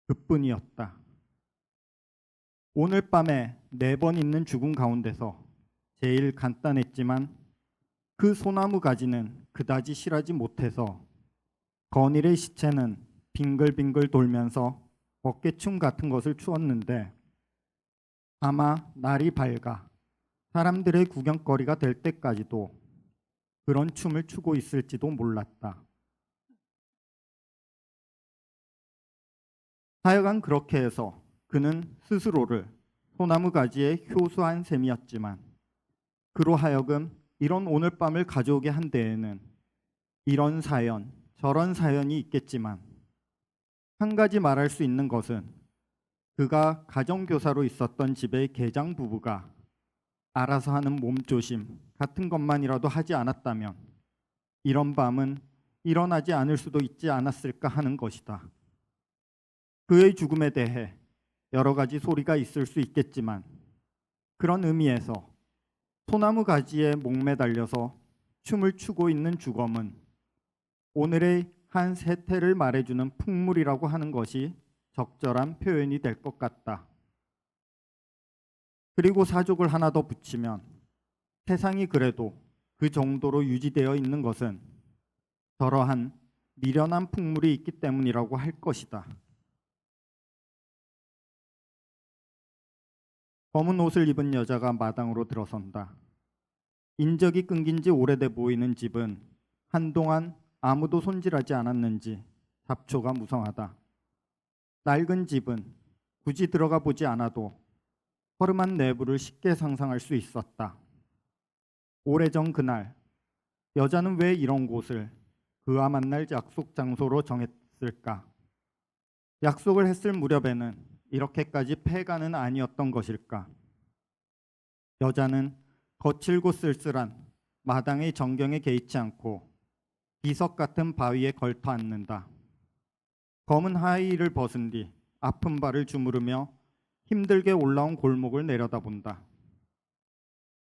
그뿐이었다. 오늘 밤에 4번 있는 죽음 가운데서 제일 간단했지만 그 소나무 가지는 그다지 실하지 못해서 건일의 시체는 빙글빙글 돌면서 어깨춤 같은 것을 추었는데 아마 날이 밝아 사람들의 구경거리가 될 때까지도 그런 춤을 추고 있을지도 몰랐다. 하여간 그렇게 해서 그는 스스로를 소나무 가지에 효수한 셈이었지만 그로 하여금 이런 오늘 밤을 가져오게 한 데에는 이런 사연, 저런 사연이 있겠지만 한 가지 말할 수 있는 것은 그가 가정교사로 있었던 집의 계장 부부가 알아서 하는 몸조심 같은 것만이라도 하지 않았다면 이런 밤은 일어나지 않을 수도 있지 않았을까 하는 것이다. 그의 죽음에 대해 여러 가지 소리가 있을 수 있겠지만 그런 의미에서 소나무 가지에 목매달려서 춤을 추고 있는 주검은 오늘의 한 세태를 말해주는 풍물이라고 하는 것이 적절한 표현이 될 것 같다. 그리고 사족을 하나 더 붙이면 세상이 그래도 그 정도로 유지되어 있는 것은 저러한 미련한 풍물이 있기 때문이라고 할 것이다. 검은 옷을 입은 여자가 마당으로 들어선다. 인적이 끊긴 지 오래돼 보이는 집은 한동안 아무도 손질하지 않았는지 잡초가 무성하다. 낡은 집은 굳이 들어가 보지 않아도 허름한 내부를 쉽게 상상할 수 있었다. 오래전 그날 여자는 왜 이런 곳을 그와 만날 약속 장소로 정했을까? 약속을 했을 무렵에는 이렇게까지 폐가는 아니었던 것일까? 여자는 거칠고 쓸쓸한 마당의 정경에 개의치 않고 비석 같은 바위에 걸터 앉는다. 검은 하의를 벗은 뒤 아픈 발을 주무르며 힘들게 올라온 골목을 내려다본다.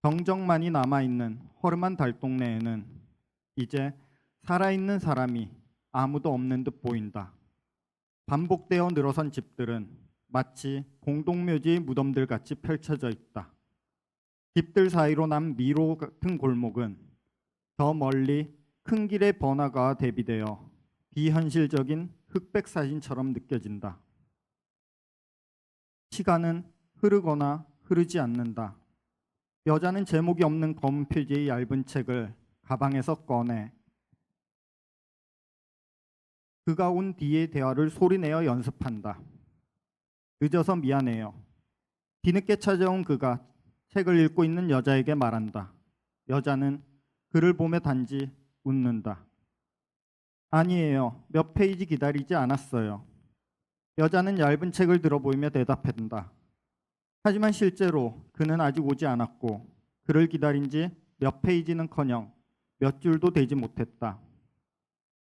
정적만이 남아있는 허름한 달동네에는 이제 살아있는 사람이 아무도 없는 듯 보인다. 반복되어 늘어선 집들은 마치 공동묘지의 무덤들 같이 펼쳐져 있다. 집들 사이로 난 미로 같은 골목은 저 멀리 큰 길의 번화가와 대비되어 비현실적인 흑백 사진처럼 느껴진다. 시간은 흐르거나 흐르지 않는다. 여자는 제목이 없는 검은 표지의 얇은 책을 가방에서 꺼내 그가 온 뒤의 대화를 소리내어 연습한다. 늦어서 미안해요. 뒤늦게 찾아온 그가 책을 읽고 있는 여자에게 말한다. 여자는 그를 보며 단지 웃는다. 아니에요. 몇 페이지 기다리지 않았어요. 여자는 얇은 책을 들어 보이며 대답한다. 하지만 실제로 그는 아직 오지 않았고 그를 기다린 지 몇 페이지는커녕 몇 줄도 되지 못했다.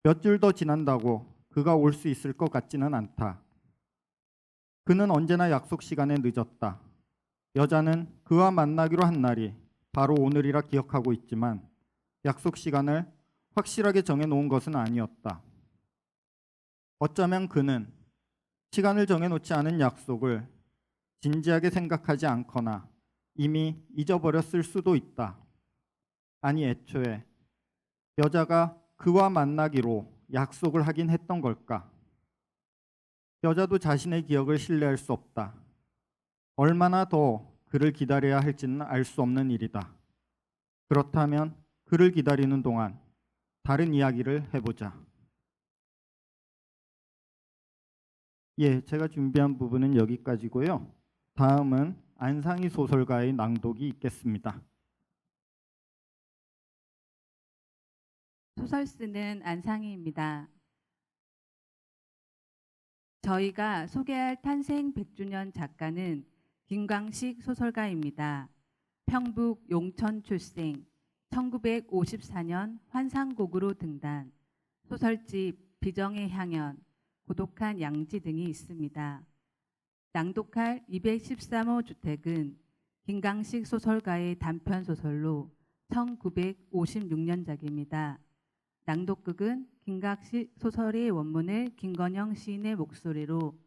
몇 줄 더 지난다고 그가 올 수 있을 것 같지는 않다. 그는 언제나 약속 시간에 늦었다. 여자는 그와 만나기로 한 날이 바로 오늘이라 기억하고 있지만 약속 시간을 확실하게 정해놓은 것은 아니었다. 어쩌면 그는 시간을 정해놓지 않은 약속을 진지하게 생각하지 않거나 이미 잊어버렸을 수도 있다. 아니 애초에 여자가 그와 만나기로 약속을 하긴 했던 걸까? 여자도 자신의 기억을 신뢰할 수 없다. 얼마나 더 그를 기다려야 할지는 알 수 없는 일이다. 그렇다면 그를 기다리는 동안 다른 이야기를 해보자. 예, 제가 준비한 부분은 여기까지고요. 다음은 안상희 소설가의 낭독이 있겠습니다. 소설 쓰는 안상희입니다. 저희가 소개할 탄생 100주년 작가는 김광식 소설가입니다. 평북 용천 출생, 1954년 환상곡으로 등단, 소설집 비정의 향연, 고독한 양지 등이 있습니다. 낭독할 213호 주택은 김광식 소설가의 단편 소설로 1956년작입니다. 낭독극은 김광식 소설의 원문을 김건영 시인의 목소리로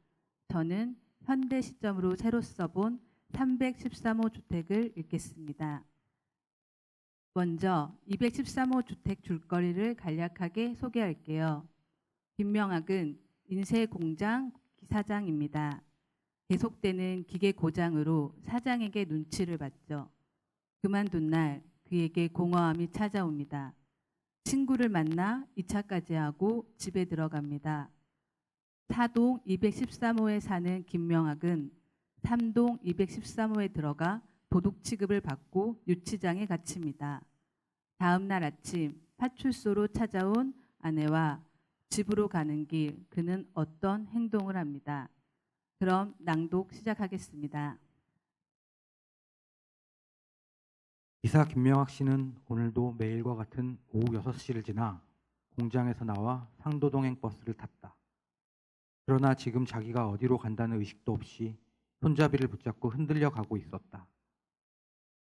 저는 현대 시점으로 새로 써본 313호 주택을 읽겠습니다. 먼저 213호 주택 줄거리를 간략하게 소개할게요. 김명학은 인쇄공장 기사장입니다. 계속되는 기계 고장으로 사장에게 눈치를 받죠. 그만둔 날 그에게 공허함이 찾아옵니다. 친구를 만나 2차까지 하고 집에 들어갑니다. 4동 213호에 사는 김명학은 3동 213호에 들어가 도둑 취급을 받고 유치장에 갇힙니다. 다음 날 아침 파출소로 찾아온 아내와 집으로 가는 길 그는 어떤 행동을 합니다. 그럼 낭독 시작하겠습니다. 기사 김명학 씨는 오늘도 매일과 같은 오후 6시를 지나 공장에서 나와 상도동행 버스를 탔다. 그러나 지금 자기가 어디로 간다는 의식도 없이 손잡이를 붙잡고 흔들려 가고 있었다.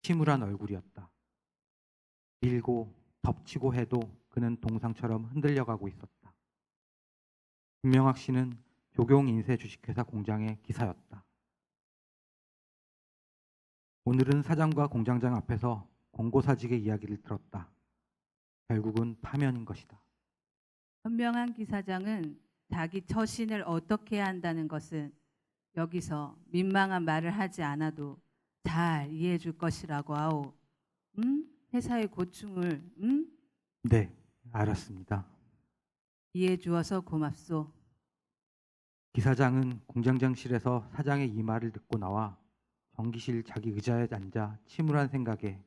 침울한 얼굴이었다. 밀고 덮치고 해도 그는 동상처럼 흔들려 가고 있었다. 김명학 씨는 조경인쇄 주식회사 공장의 기사였다. 오늘은 사장과 공장장 앞에서 권고사직의 이야기를 들었다. 결국은 파면인 것이다. 현명한 기사장은 자기 처신을 어떻게 해야 한다는 것은 여기서 민망한 말을 하지 않아도 잘 이해해 줄 것이라고 하오. 회사의 고충을 네, 알았습니다. 이해해 주어서 고맙소. 기사장은 공장장실에서 사장의 이 말을 듣고 나와 전기실 자기 의자에 앉아 침울한 생각에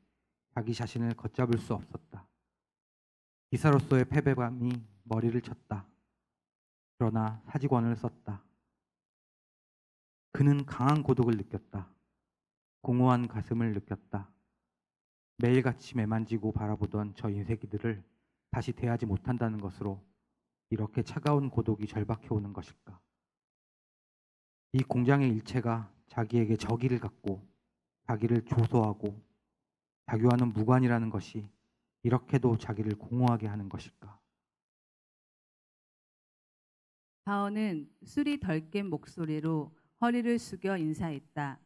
자기 자신을 걷잡을 수 없었다. 기사로서의 패배감이 머리를 쳤다. 그러나 사직원을 썼다. 그는 강한 고독을 느꼈다. 공허한 가슴을 느꼈다. 매일같이 매만지고 바라보던 저 인쇄기들을 다시 대하지 못한다는 것으로 이렇게 차가운 고독이 절박해 오는 것일까. 이 공장의 일체가 자기에게 적의를 갖고 자기를 조소하고 자기와는 무관이라는 것이 이렇게도 자기를 공허하게 하는 것일까? 가온은 술이 덜 깬 목소리로 허리를 숙여 인사했다.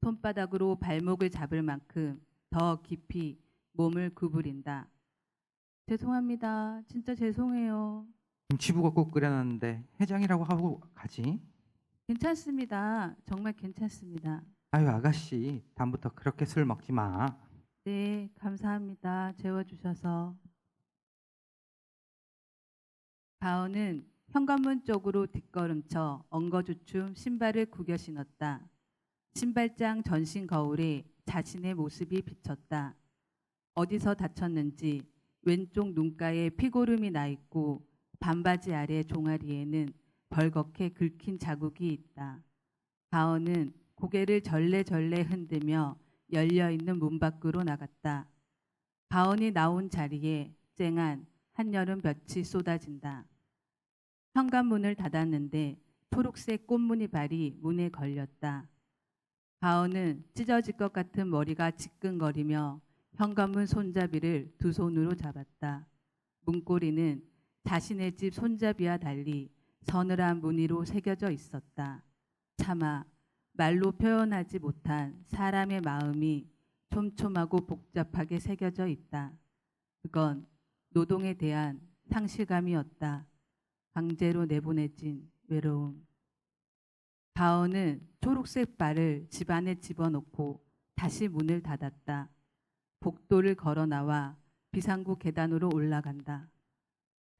손바닥으로 발목을 잡을 만큼 더 깊이 몸을 구부린다. 죄송합니다. 진짜 죄송해요. 김치부각국 끓여놨는데 해장이라고 하고 가지. 괜찮습니다. 정말 괜찮습니다. 아유 아가씨, 다음부터 그렇게 술 먹지 마. 네, 감사합니다. 재워주셔서. 가온은 현관문 쪽으로 뒷걸음쳐 엉거주춤 신발을 구겨 신었다. 신발장 전신 거울에 자신의 모습이 비쳤다. 어디서 다쳤는지 왼쪽 눈가에 피고름이 나 있고 반바지 아래 종아리에는 벌겋게 긁힌 자국이 있다. 가온은 고개를 절레절레 흔들며 열려있는 문 밖으로 나갔다. 가온이 나온 자리에 쨍한 한여름 볕이 쏟아진다. 현관문을 닫았는데 초록색 꽃무늬발이 문에 걸렸다. 가온은 찢어질 것 같은 머리가 지끈거리며 현관문 손잡이를 두 손으로 잡았다. 문고리는 자신의 집 손잡이와 달리 서늘한 무늬로 새겨져 있었다. 차마 말로 표현하지 못한 사람의 마음이 촘촘하고 복잡하게 새겨져 있다. 그건 노동에 대한 상실감이었다. 강제로 내보내진 외로움. 가온은 초록색 발을 집안에 집어넣고 다시 문을 닫았다. 복도를 걸어 나와 비상구 계단으로 올라간다.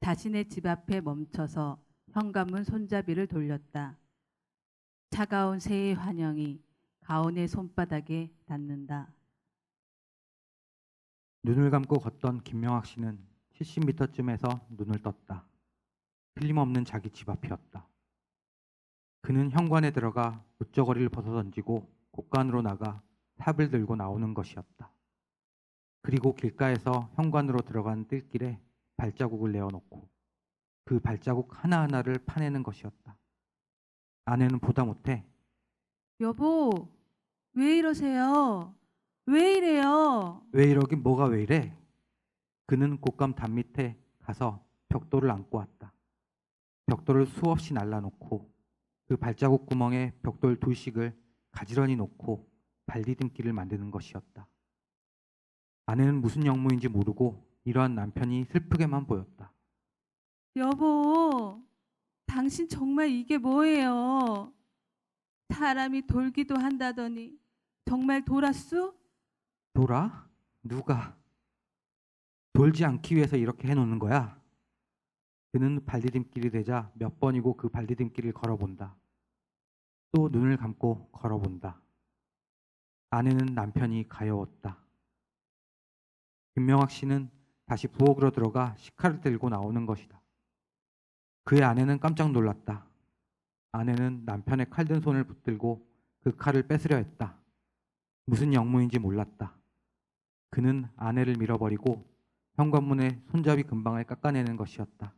자신의 집 앞에 멈춰서 현관문 손잡이를 돌렸다. 차가운 새해 환영이 가온의 손바닥에 닿는다. 눈을 감고 걷던 김명학 씨는 70m쯤에서 눈을 떴다. 틀림없는 자기 집 앞이었다. 그는 현관에 들어가 옷저고리를 벗어던지고 곳간으로 나가 삽을 들고 나오는 것이었다. 그리고 길가에서 현관으로 들어간 뜰길에 발자국을 내어놓고 그 발자국 하나하나를 파내는 것이었다. 아내는 보다 못해 여보, 왜 이러세요? 왜 이래요? 왜 이러긴 뭐가 왜 이래? 그는 곳감 담 밑에 가서 벽돌을 안고 왔다. 벽돌을 수없이 날라놓고 그 발자국 구멍에 벽돌 둘씩을 가지런히 놓고 발디딤길을 만드는 것이었다. 아내는 무슨 영무인지 모르고 이러한 남편이 슬프게만 보였다. 여보, 당신 정말 이게 뭐예요? 사람이 돌기도 한다더니 정말 돌았어? 돌아? 누가? 돌지 않기 위해서 이렇게 해놓는 거야? 그는 발디딤길이 되자 몇 번이고 그 발디딤길을 걸어본다. 또 눈을 감고 걸어본다. 아내는 남편이 가여웠다. 김명학 씨는 다시 부엌으로 들어가 식칼을 들고 나오는 것이다. 그의 아내는 깜짝 놀랐다. 아내는 남편의 칼든 손을 붙들고 그 칼을 뺏으려 했다. 무슨 영무인지 몰랐다. 그는 아내를 밀어버리고 현관문에 손잡이 근방을 깎아내는 것이었다.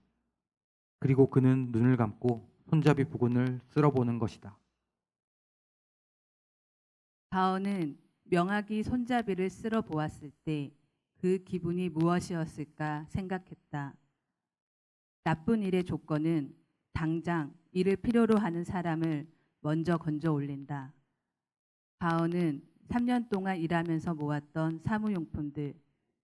그리고 그는 눈을 감고 손잡이 부근을 쓸어보는 것이다. 가온은 명학이 손잡이를 쓸어 보았을 때 그 기분이 무엇이었을까 생각했다. 나쁜 일의 조건은 당장 이를 필요로 하는 사람을 먼저 건져 올린다. 가온은 3년 동안 일하면서 모았던 사무용품들,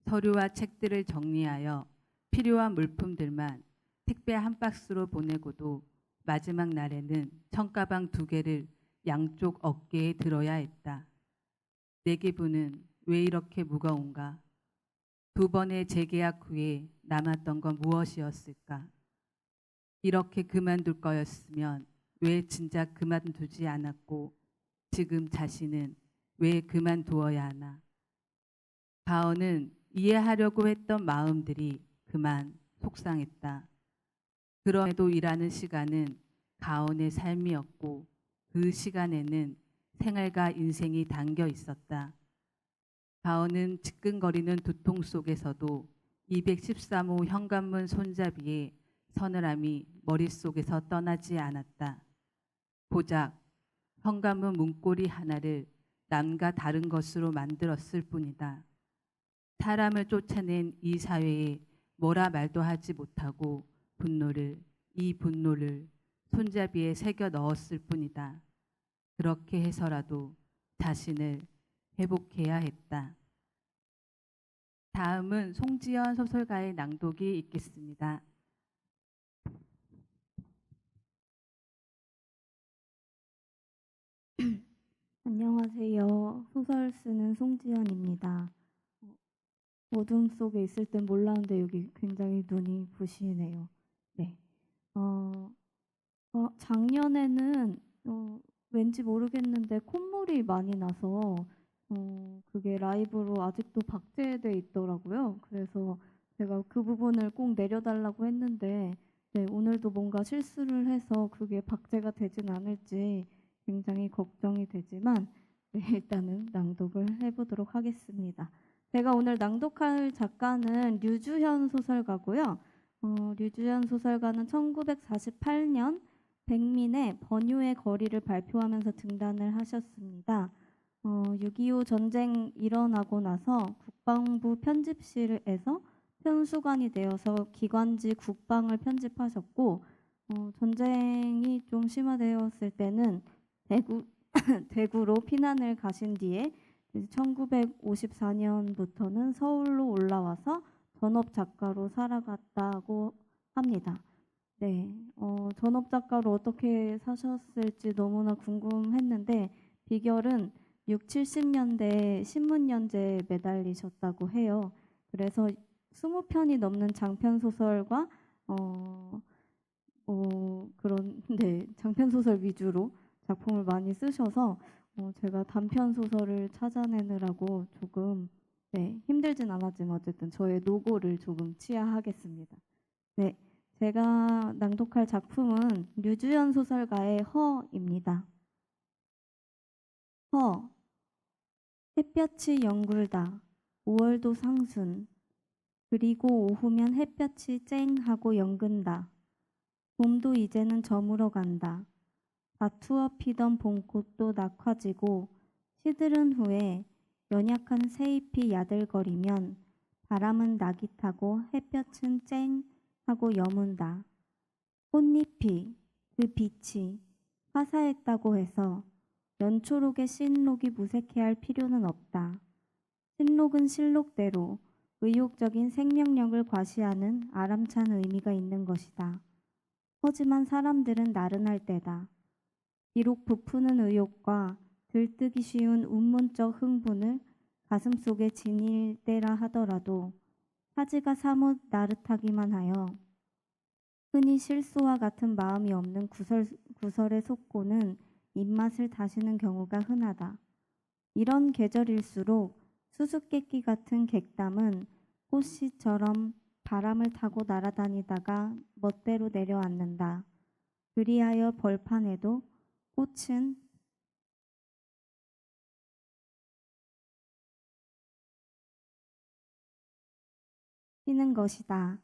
서류와 책들을 정리하여 필요한 물품들만 택배 한 박스로 보내고도 마지막 날에는 청가방 2개를 양쪽 어깨에 들어야 했다. 내 기분은 왜 이렇게 무거운가? 2번의 재계약 후에 남았던 건 무엇이었을까? 이렇게 그만둘 거였으면 왜 진작 그만두지 않았고 지금 자신은 왜 그만두어야 하나? 가온은 이해하려고 했던 마음들이 그만 속상했다. 그럼에도 일하는 시간은 가온의 삶이었고 그 시간에는 생활과 인생이 담겨 있었다. 가온은 지끈거리는 두통 속에서도 213호 현관문 손잡이에 서늘함이 머릿속에서 떠나지 않았다. 고작 현관문 문고리 하나를 남과 다른 것으로 만들었을 뿐이다. 사람을 쫓아낸 이 사회에 뭐라 말도 하지 못하고 이 분노를 손잡이에 새겨 넣었을 뿐이다. 그렇게 해서라도 자신을 회복해야 했다. 다음은 송지연 소설가의 낭독이 있겠습니다. 안녕하세요. 소설 쓰는 송지연입니다. 어둠 속에 있을 땐 몰랐는데 여기 굉장히 눈이 부시네요. 네. 작년에는 왠지 모르겠는데 콧물이 많이 나서 그게 라이브로 아직도 박제돼 있더라고요. 그래서 제가 그 부분을 꼭 내려달라고 했는데 네, 오늘도 뭔가 실수를 해서 그게 박제가 되진 않을지 굉장히 걱정이 되지만 네, 일단은 낭독을 해보도록 하겠습니다. 제가 오늘 낭독할 작가는 류주현 소설가고요. 류주현 소설가는 1948년 백민의 번유의 거리를 발표하면서 등단을 하셨습니다. 6.25 전쟁 일어나고 나서 국방부 편집실에서 편수관이 되어서 기관지 국방을 편집하셨고 전쟁이 좀 심화되었을 때는 대구로 피난을 가신 뒤에 1954년부터는 서울로 올라와서 전업 작가로 살아갔다고 합니다. 네, 전업 작가로 어떻게 사셨을지 너무나 궁금했는데 비결은 6, 70년대 신문연재에 매달리셨다고 해요. 그래서 20편이 넘는 장편 소설과 장편 소설 위주로 작품을 많이 쓰셔서 제가 단편 소설을 찾아내느라고 조금 힘들진 않았지만 어쨌든 저의 노고를 조금 치하하겠습니다. 네, 제가 낭독할 작품은 류주현 소설가의 허입니다. 허, 햇볕이 영굴다. 5월도 상순. 그리고 오후면 햇볕이 쨍 하고 영근다. 봄도 이제는 저물어 간다. 다투어 피던 봄꽃도 낙화지고 시들은 후에 연약한 새잎이 야들거리면 바람은 낙이 타고 햇볕은 쨍 하고 여문다. 꽃잎이 그 빛이 화사했다고 해서 연초록의 신록이 무색해할 필요는 없다. 신록은 신록대로 의욕적인 생명력을 과시하는 아람찬 의미가 있는 것이다. 하지만 사람들은 나른할 때다. 비록 부푸는 의욕과 들뜨기 쉬운 운문적 흥분을 가슴속에 지닐 때라 하더라도 사지가 사뭇 나릇하기만 하여 흔히 실수와 같은 마음이 없는 구설에 속고는 입맛을 다시는 경우가 흔하다. 이런 계절일수록 수수께끼 같은 객담은 꽃씨처럼 바람을 타고 날아다니다가 멋대로 내려앉는다. 그리하여 벌판에도 꽃은 피는 것이다.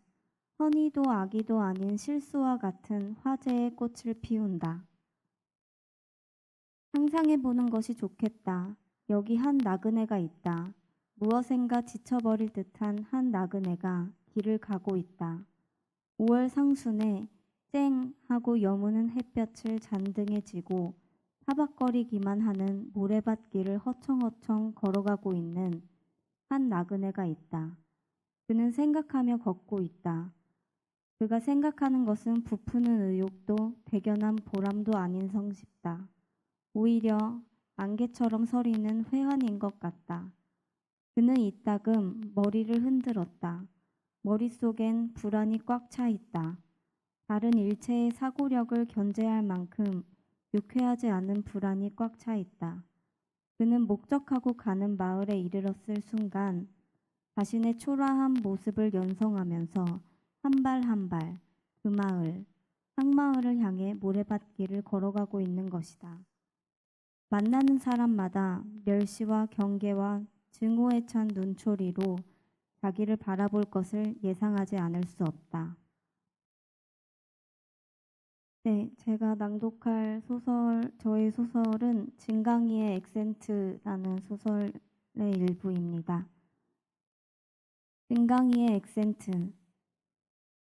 선의도 악의도 아닌 실수와 같은 화제의 꽃을 피운다. 상상해보는 것이 좋겠다. 여기 한 나그네가 있다. 무엇인가 지쳐버릴 듯한 한 나그네가 길을 가고 있다. 5월 상순에 쨍 하고 여무는 햇볕을 잔등에 지고 타박거리기만 하는 모래밭길을 허청허청 걸어가고 있는 한 나그네가 있다. 그는 생각하며 걷고 있다. 그가 생각하는 것은 부푸는 의욕도 대견한 보람도 아닌 성쉽다. 오히려 안개처럼 서리는 회한인 것 같다. 그는 이따금 머리를 흔들었다. 머릿속엔 불안이 꽉 차 있다. 다른 일체의 사고력을 견제할 만큼 유쾌하지 않은 불안이 꽉 차 있다. 그는 목적하고 가는 마을에 이르렀을 순간 자신의 초라한 모습을 연성하면서 한 발 한 발 그 마을, 상마을을 향해 모래밭길을 걸어가고 있는 것이다. 만나는 사람마다 멸시와 경계와 증오에 찬 눈초리로 자기를 바라볼 것을 예상하지 않을 수 없다. 네, 네, 제가 낭독할 저의 소설은 진강이의 액센트라는 소설의 일부입니다. 진강이의 액센트.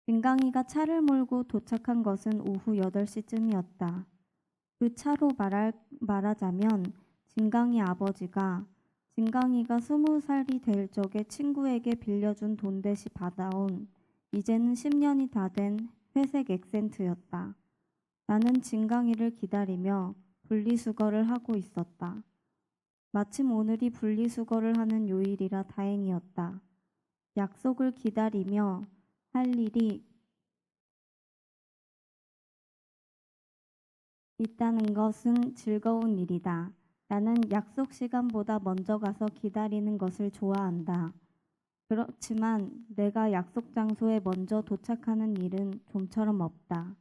진강이가 차를 몰고 도착한 것은 오후 8시쯤이었다. 그 차로 말하자면 진강이 아버지가 진강이가 20살이 될 적에 친구에게 빌려준 돈 대시 받아온 이제는 10년이 다 된 회색 액센트였다. 나는 진강이를 기다리며 분리수거를 하고 있었다. 마침 오늘이 분리수거를 하는 요일이라 다행이었다. 약속을 기다리며 할 일이 있다는 것은 즐거운 일이다. 나는 약속 시간보다 먼저 가서 기다리는 것을 좋아한다. 그렇지만 내가 약속 장소에 먼저 도착하는 일은 좀처럼 없다.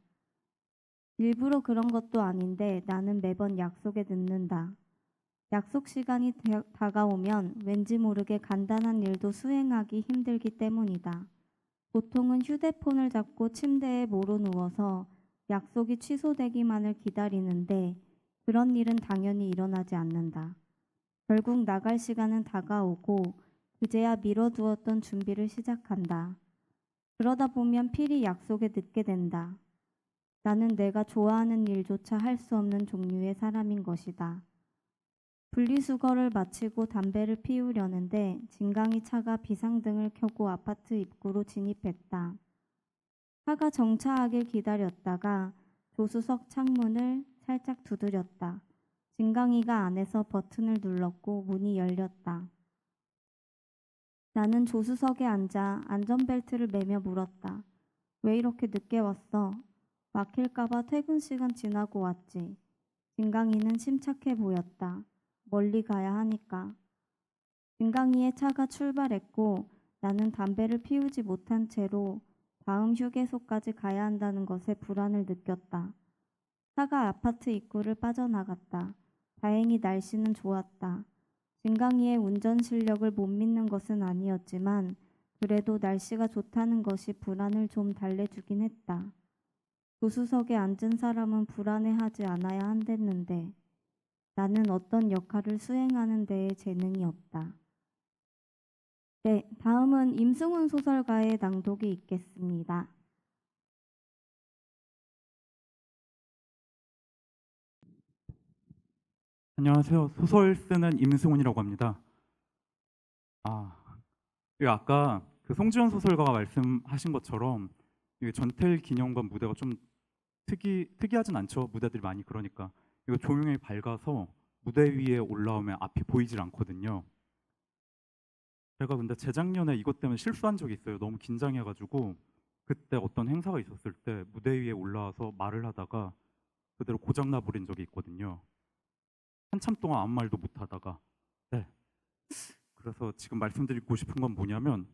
일부러 그런 것도 아닌데 나는 매번 약속에 늦는다. 약속 시간이 다가오면 왠지 모르게 간단한 일도 수행하기 힘들기 때문이다. 보통은 휴대폰을 잡고 침대에 모로 누워서 약속이 취소되기만을 기다리는데 그런 일은 당연히 일어나지 않는다. 결국 나갈 시간은 다가오고 그제야 미뤄두었던 준비를 시작한다. 그러다 보면 필히 약속에 늦게 된다. 나는 내가 좋아하는 일조차 할 수 없는 종류의 사람인 것이다. 분리수거를 마치고 담배를 피우려는데 진강이 차가 비상등을 켜고 아파트 입구로 진입했다. 차가 정차하길 기다렸다가 조수석 창문을 살짝 두드렸다. 진강이가 안에서 버튼을 눌렀고 문이 열렸다. 나는 조수석에 앉아 안전벨트를 매며 물었다. 왜 이렇게 늦게 왔어? 막힐까봐 퇴근 시간 지나고 왔지. 진강이는 침착해 보였다. 멀리 가야 하니까. 진강이의 차가 출발했고 나는 담배를 피우지 못한 채로 다음 휴게소까지 가야 한다는 것에 불안을 느꼈다. 차가 아파트 입구를 빠져나갔다. 다행히 날씨는 좋았다. 진강이의 운전 실력을 못 믿는 것은 아니었지만 그래도 날씨가 좋다는 것이 불안을 좀 달래주긴 했다. 조수석에 앉은 사람은 불안해하지 않아야 한댔는데 나는 어떤 역할을 수행하는 데에 재능이 없다. 네, 다음은 임승훈 소설가의 낭독이 있겠습니다. 안녕하세요. 소설 쓰는 임승훈이라고 합니다. 이거 아까 그 송지현 소설가가 말씀하신 것처럼 이게 전태일 기념관 무대가 좀 특이하진 않죠. 무대들이 많이 그러니까. 이거 조명이 밝아서 무대 위에 올라오면 앞이 보이질 않거든요. 제가 근데 재작년에 이것 때문에 실수한 적이 있어요. 너무 긴장해가지고 그때 어떤 행사가 있었을 때 무대 위에 올라와서 말을 하다가 그대로 고장나 버린 적이 있거든요. 한참 동안 아무 말도 못 하다가. 네. 그래서 지금 말씀드리고 싶은 건 뭐냐면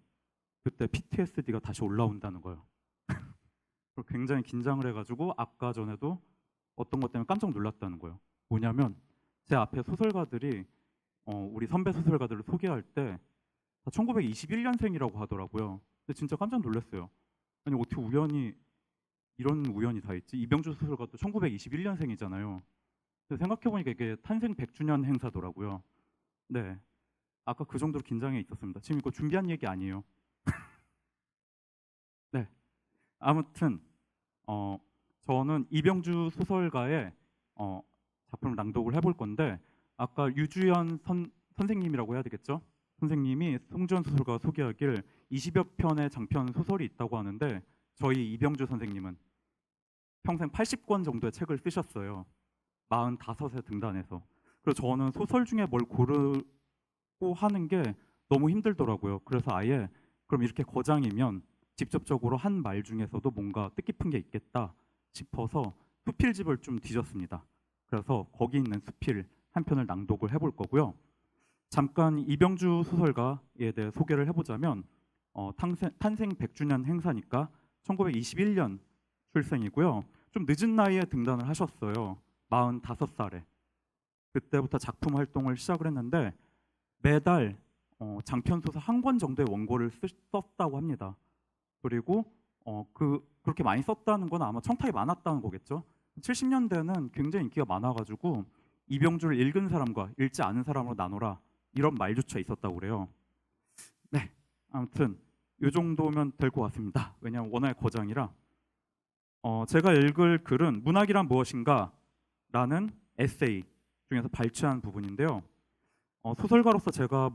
그때 PTSD가 다시 올라온다는 거예요. 굉장히 긴장을 해가지고 아까 전에도 어떤 것 때문에 깜짝 놀랐다는 거예요. 뭐냐면 제 앞에 소설가들이 우리 선배 소설가들을 소개할 때 다 1921년생이라고 하더라고요. 근데 진짜 깜짝 놀랐어요. 아니 어떻게 이런 우연이 다 있지? 이병주 소설가도 1921년생이잖아요. 생각해보니까 이게 탄생 100주년 행사더라고요. 네, 아까 그 정도로 긴장해 있었습니다. 지금 이거 준비한 얘기 아니에요. 네, 아무튼 저는 이병주 소설가의 작품을 낭독을 해볼 건데 아까 유주연 선생님이라고 해야 되겠죠? 선생님이 송지현 소설가 소개하길 20여 편의 장편 소설이 있다고 하는데 저희 이병주 선생님은 평생 80권 정도의 책을 쓰셨어요. 45세 등단해서. 그래서 저는 소설 중에 뭘 고르고 하는 게 너무 힘들더라고요. 그래서 아예 그럼 이렇게 거장이면 직접적으로 한 말 중에서도 뭔가 뜻깊은 게 있겠다 싶어서 수필집을 좀 뒤졌습니다. 그래서 거기 있는 수필 한 편을 낭독을 해볼 거고요. 잠깐 이병주 소설가에 대해 소개를 해보자면 탄생 100주년 행사니까 1921년 출생이고요. 좀 늦은 나이에 등단을 하셨어요. 45살에. 그때부터 작품 활동을 시작을 했는데 매달 장편소설 한 권 정도의 원고를 썼다고 합니다. 그리고 그렇게 많이 썼다는 건 아마 청탁이 많았다는 거겠죠. 70년대는 굉장히 인기가 많아가지고 이병주를 읽은 사람과 읽지 않은 사람으로 나눠라 이런 말조차 있었다고 그래요. 네, 아무튼 이 정도면 될 것 같습니다. 왜냐하면 워낙 거장이라. 제가 읽을 글은 문학이란 무엇인가 라는 에세이 중에서 발췌한 부분인데요. 소설가로서 제가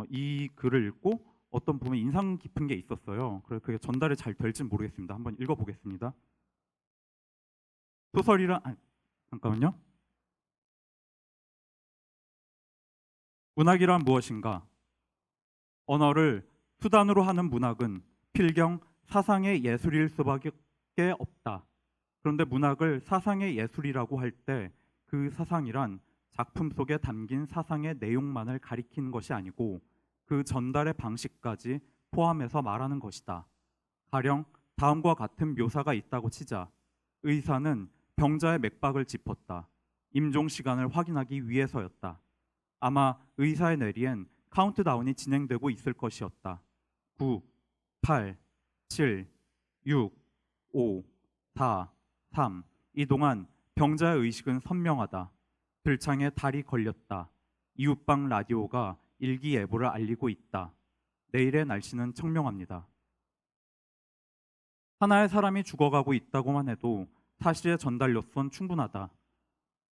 이 글을 읽고 어떤 부분에 인상 깊은 게 있었어요. 그래서 그게 전달이 잘 될지 모르겠습니다. 한번 읽어보겠습니다. 잠깐만요. 문학이란 무엇인가? 언어를 수단으로 하는 문학은 필경 사상의 예술일 수밖에 없다. 그런데 문학을 사상의 예술이라고 할 때 그 사상이란 작품 속에 담긴 사상의 내용만을 가리키는 것이 아니고 그 전달의 방식까지 포함해서 말하는 것이다. 가령 다음과 같은 묘사가 있다고 치자. 의사는 병자의 맥박을 짚었다. 임종 시간을 확인하기 위해서였다. 아마 의사의 뇌리엔 카운트다운이 진행되고 있을 것이었다. 9, 8, 7, 6, 5, 4, 3. 이동안 병자의 의식은 선명하다. 들창에 달이 걸렸다. 이웃방 라디오가 일기예보를 알리고 있다. 내일의 날씨는 청명합니다. 하나의 사람이 죽어가고 있다고만 해도 사실의 전달로선 충분하다.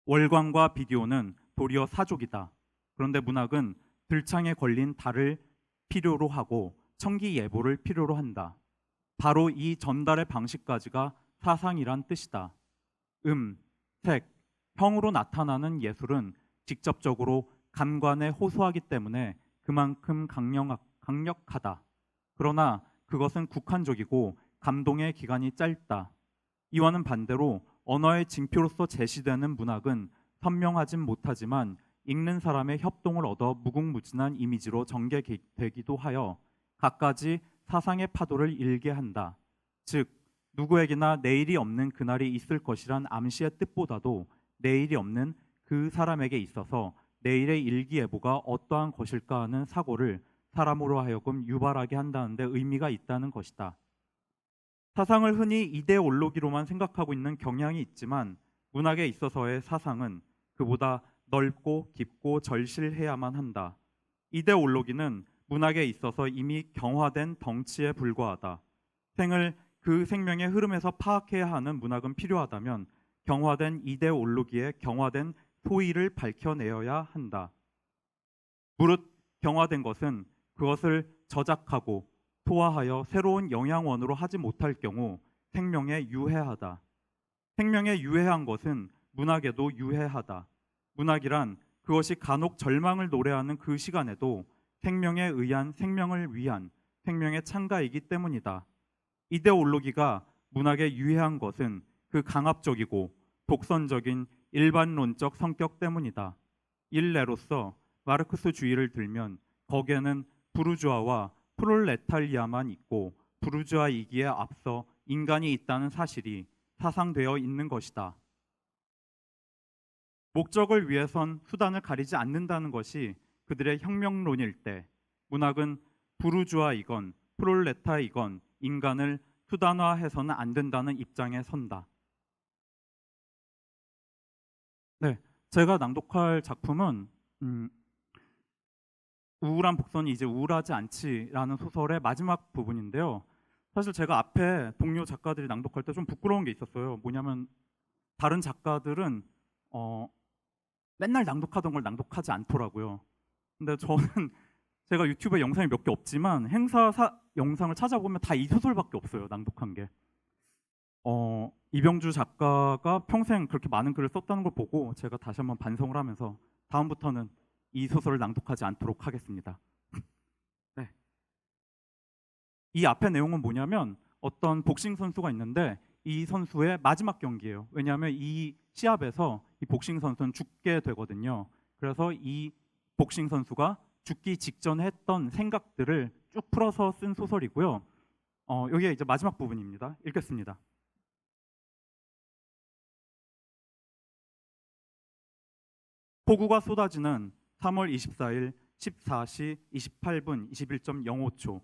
월광과 비디오는 도리어 사족이다. 그런데 문학은 들창에 걸린 달을 필요로 하고 청기예보를 필요로 한다. 바로 이 전달의 방식까지가 사상이란 뜻이다. 색, 형으로 나타나는 예술은 직접적으로 감관에 호소하기 때문에 그만큼 강력하다. 그러나 그것은 국한적이고 감동의 기간이 짧다. 이와는 반대로 언어의 징표로서 제시되는 문학은 선명하진 못하지만 읽는 사람의 협동을 얻어 무궁무진한 이미지로 전개되기도 하여 갖가지 사상의 파도를 일게 한다. 즉 누구에게나 내일이 없는 그날이 있을 것이란 암시의 뜻보다도 내일이 없는 그 사람에게 있어서 내일의 일기예보가 어떠한 것일까 하는 사고를 사람으로 하여금 유발하게 한다는 데 의미가 있다는 것이다. 사상을 흔히 이데올로기로만 생각하고 있는 경향이 있지만 문학에 있어서의 사상은 그보다 넓고 깊고 절실해야만 한다. 이데올로기는 문학에 있어서 이미 경화된 덩치에 불과하다. 생을 그 생명의 흐름에서 파악해야 하는 문학은 필요하다면 경화된 이데올로기의 경화된 소위를 밝혀내어야 한다. 무릇 경화된 것은 그것을 저작하고 소화하여 새로운 영양원으로 하지 못할 경우 생명에 유해하다. 생명에 유해한 것은 문학에도 유해하다. 문학이란 그것이 간혹 절망을 노래하는 그 시간에도 생명에 의한 생명을 위한 생명의 창가이기 때문이다. 이데올로기가 문학에 유해한 것은 그 강압적이고 독선적인 일반론적 성격 때문이다. 일례로서 마르크스주의를 들면 거기에는 부르주아와 프롤레타리아만 있고 부르주아이기에 앞서 인간이 있다는 사실이 사상되어 있는 것이다. 목적을 위해선 수단을 가리지 않는다는 것이 그들의 혁명론일 때 문학은 부르주아이건 프롤레타이건 인간을 수단화해서는 안 된다는 입장에 선다. 네, 제가 낭독할 작품은 우울한 복선이 이제 우울하지 않지라는 소설의 마지막 부분인데요. 사실 제가 앞에 동료 작가들이 낭독할 때 좀 부끄러운 게 있었어요. 뭐냐면 다른 작가들은 맨날 낭독하던 걸 낭독하지 않더라고요. 근데 저는 제가 유튜브에 영상이 몇 개 없지만 행사 영상을 찾아보면 다 이 소설밖에 없어요. 낭독한 게. 이병주 작가가 평생 그렇게 많은 글을 썼다는 걸 보고 제가 다시 한번 반성을 하면서 다음부터는 이 소설을 낭독하지 않도록 하겠습니다. 네. 이 앞에 내용은 뭐냐면 어떤 복싱 선수가 있는데 이 선수의 마지막 경기예요. 왜냐하면 이 시합에서 이 복싱 선수는 죽게 되거든요. 그래서 이 복싱 선수가 죽기 직전에 했던 생각들을 쭉 풀어서 쓴 소설이고요. 여기에 이제 마지막 부분입니다. 읽겠습니다. 폭우가 쏟아지는 3월 24일 14시 28분 21.05초.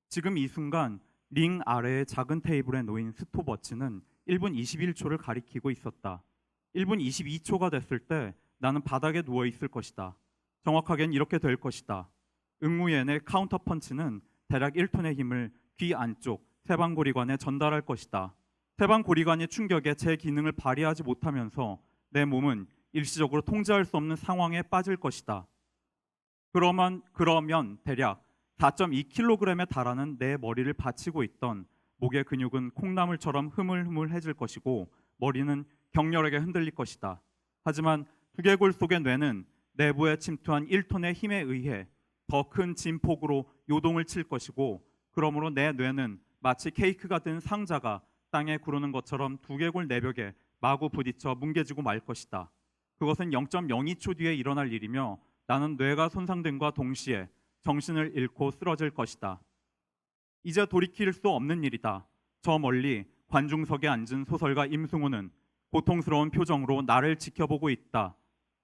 지금 이 순간 링 아래의 작은 테이블에 놓인 스톱워치는 1분 21초를 가리키고 있었다. 1분 22초가 됐을 때 나는 바닥에 누워 있을 것이다. 정확하게는 이렇게 될 것이다. 응우옌의 카운터 펀치는 대략 1톤의 힘을 귀 안쪽 세방고리관에 전달할 것이다. 세방고리관의 충격에 제 기능을 발휘하지 못하면서 내 몸은 일시적으로 통제할 수 없는 상황에 빠질 것이다. 그러면 대략 4.2kg에 달하는 내 머리를 받치고 있던 목의 근육은 콩나물처럼 흐물흐물해질 것이고 머리는 격렬하게 흔들릴 것이다. 하지만 두개골 속의 뇌는 내부에 침투한 1톤의 힘에 의해 더 큰 진폭으로 요동을 칠 것이고, 그러므로 내 뇌는 마치 케이크가 든 상자가 땅에 구르는 것처럼 두개골 내벽에 마구 부딪혀 뭉개지고 말 것이다. 그것은 0.02초 뒤에 일어날 일이며 나는 뇌가 손상됨과 동시에 정신을 잃고 쓰러질 것이다. 이제 돌이킬 수 없는 일이다. 저 멀리 관중석에 앉은 소설가 임승우는 고통스러운 표정으로 나를 지켜보고 있다.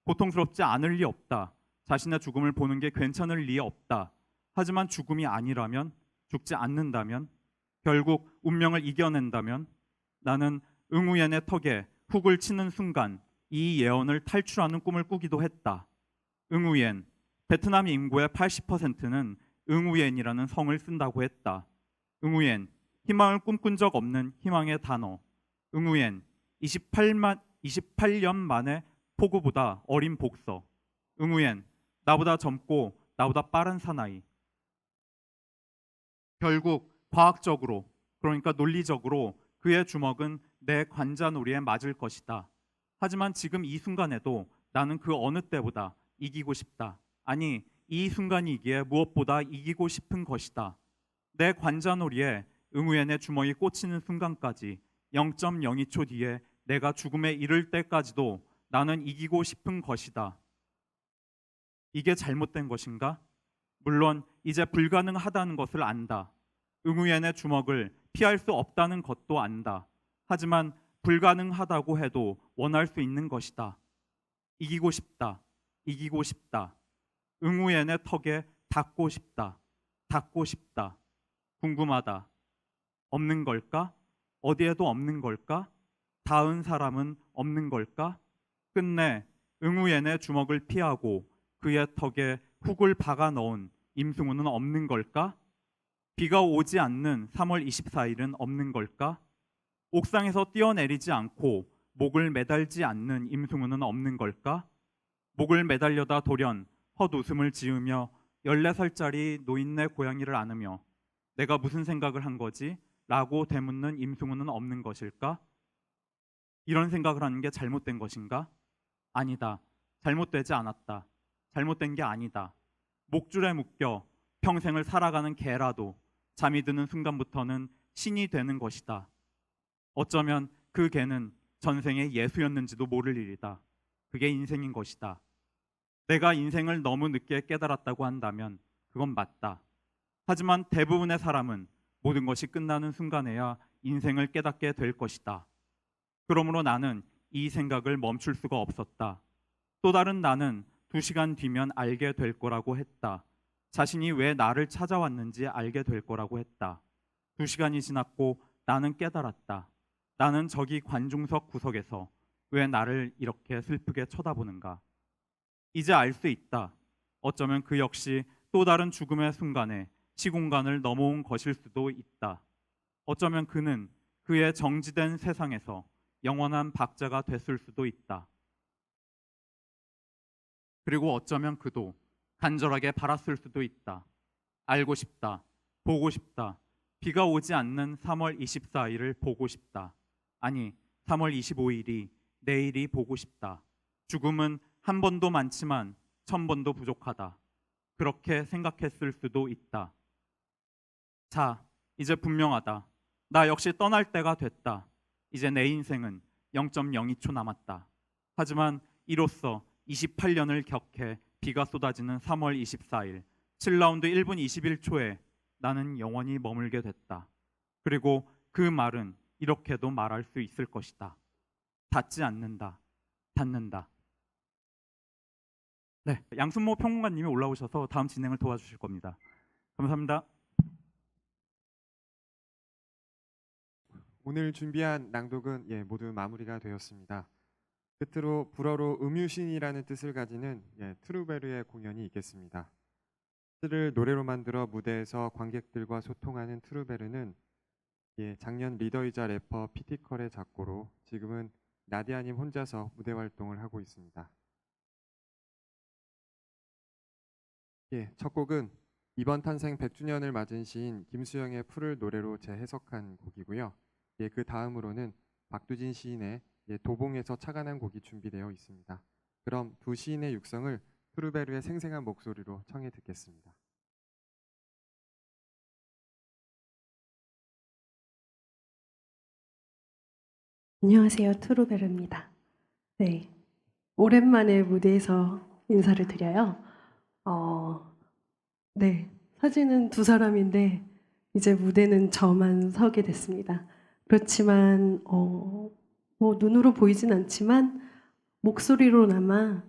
고통스럽지 않을 리 없다. 자신의 죽음을 보는 게 괜찮을 리 없다. 하지만 죽음이 아니라면, 죽지 않는다면, 결국 운명을 이겨낸다면 나는 응우옌의 턱에 훅을 치는 순간 이 예언을 탈출하는 꿈을 꾸기도 했다. 응우옌, 베트남 인구의 80%는 응우옌이라는 성을 쓴다고 했다. 응우옌, 희망을 꿈꾼 적 없는 희망의 단어. 응우옌, 28년 만에 폭우보다 어린 복서. 응우옌, 나보다 젊고 나보다 빠른 사나이. 결국 과학적으로, 그러니까 논리적으로 그의 주먹은 내 관자놀이에 맞을 것이다. 하지만 지금 이 순간에도 나는 그 어느 때보다 이기고 싶다. 아니, 이 순간이기에 무엇보다 이기고 싶은 것이다. 내 관자놀이에 응우옌의 주먹이 꽂히는 순간까지 0.02초 뒤에 내가 죽음에 이를 때까지도 나는 이기고 싶은 것이다. 이게 잘못된 것인가? 물론 이제 불가능하다는 것을 안다. 응우옌의 주먹을 피할 수 없다는 것도 안다. 하지만 불가능하다고 해도 원할 수 있는 것이다. 이기고 싶다. 이기고 싶다. 응우옌의 턱에 닿고 싶다. 닿고 싶다. 궁금하다. 없는 걸까? 어디에도 없는 걸까? 닿은 사람은 없는 걸까? 끝내 응우옌의 주먹을 피하고 그의 턱에 훅을 박아 넣은 임승우는 없는 걸까? 비가 오지 않는 3월 24일은 없는 걸까? 옥상에서 뛰어내리지 않고 목을 매달지 않는 임승우는 없는 걸까? 목을 매달려다 돌연 헛웃음을 지으며 14살짜리 노인네 고양이를 안으며 내가 무슨 생각을 한 거지? 라고 되묻는 임승우는 없는 것일까? 이런 생각을 하는 게 잘못된 것인가? 아니다. 잘못되지 않았다. 잘못된 게 아니다. 목줄에 묶여 평생을 살아가는 개라도 잠이 드는 순간부터는 신이 되는 것이다. 어쩌면 그 개는 전생의 예수였는지도 모를 일이다. 그게 인생인 것이다. 내가 인생을 너무 늦게 깨달았다고 한다면 그건 맞다. 하지만 대부분의 사람은 모든 것이 끝나는 순간에야 인생을 깨닫게 될 것이다. 그러므로 나는 이 생각을 멈출 수가 없었다. 또 다른 나는 2시간 뒤면 알게 될 거라고 했다. 자신이 왜 나를 찾아왔는지 알게 될 거라고 했다. 2시간이 지났고 나는 깨달았다. 나는 저기 관중석 구석에서 왜 나를 이렇게 슬프게 쳐다보는가. 이제 알 수 있다. 어쩌면 그 역시 또 다른 죽음의 순간에 시공간을 넘어온 것일 수도 있다. 어쩌면 그는 그의 정지된 세상에서 영원한 박자가 됐을 수도 있다. 그리고 어쩌면 그도 간절하게 바랐을 수도 있다. 알고 싶다. 보고 싶다. 비가 오지 않는 3월 24일을 보고 싶다. 아니, 3월 25일이 내일이 보고 싶다. 죽음은 한 번도 많지만 1000번도 부족하다. 그렇게 생각했을 수도 있다. 자, 이제 분명하다. 나 역시 떠날 때가 됐다. 이제 내 인생은 0.02초 남았다. 하지만 이로써 28년을 격해 비가 쏟아지는 3월 24일 7라운드 1분 21초에 나는 영원히 머물게 됐다. 그리고 그 말은 이렇게도 말할 수 있을 것이다. 닿지 않는다. 닿는다. 네, 양순모 평론가님이 올라오셔서 다음 진행을 도와주실 겁니다. 감사합니다. 오늘 준비한 낭독은 모두 마무리가 되었습니다. 끝으로 불어로 음유신이라는 뜻을 가지는 트루베르의 공연이 있겠습니다. 시를 노래로 만들어 무대에서 관객들과 소통하는 트루베르는 작년 리더이자 래퍼 피티컬의 작고로 지금은 나디아님 혼자서 무대 활동을 하고 있습니다. 첫 곡은 이번 탄생 100주년을 맞은 시인 김수영의 풀을 노래로 재해석한 곡이고요. 그 다음으로는 박두진 시인의 도봉에서 차관한 곡이 준비되어 있습니다. 그럼 두 시인의 육성을 트루베르의 생생한 목소리로 청해 듣겠습니다. 안녕하세요. 트루베르입니다. 네, 오랜만에 무대에서 인사를 드려요. 네, 사진은 두 사람인데 이제 무대는 저만 서게 됐습니다. 그렇지만 뭐 눈으로 보이진 않지만 목소리로나마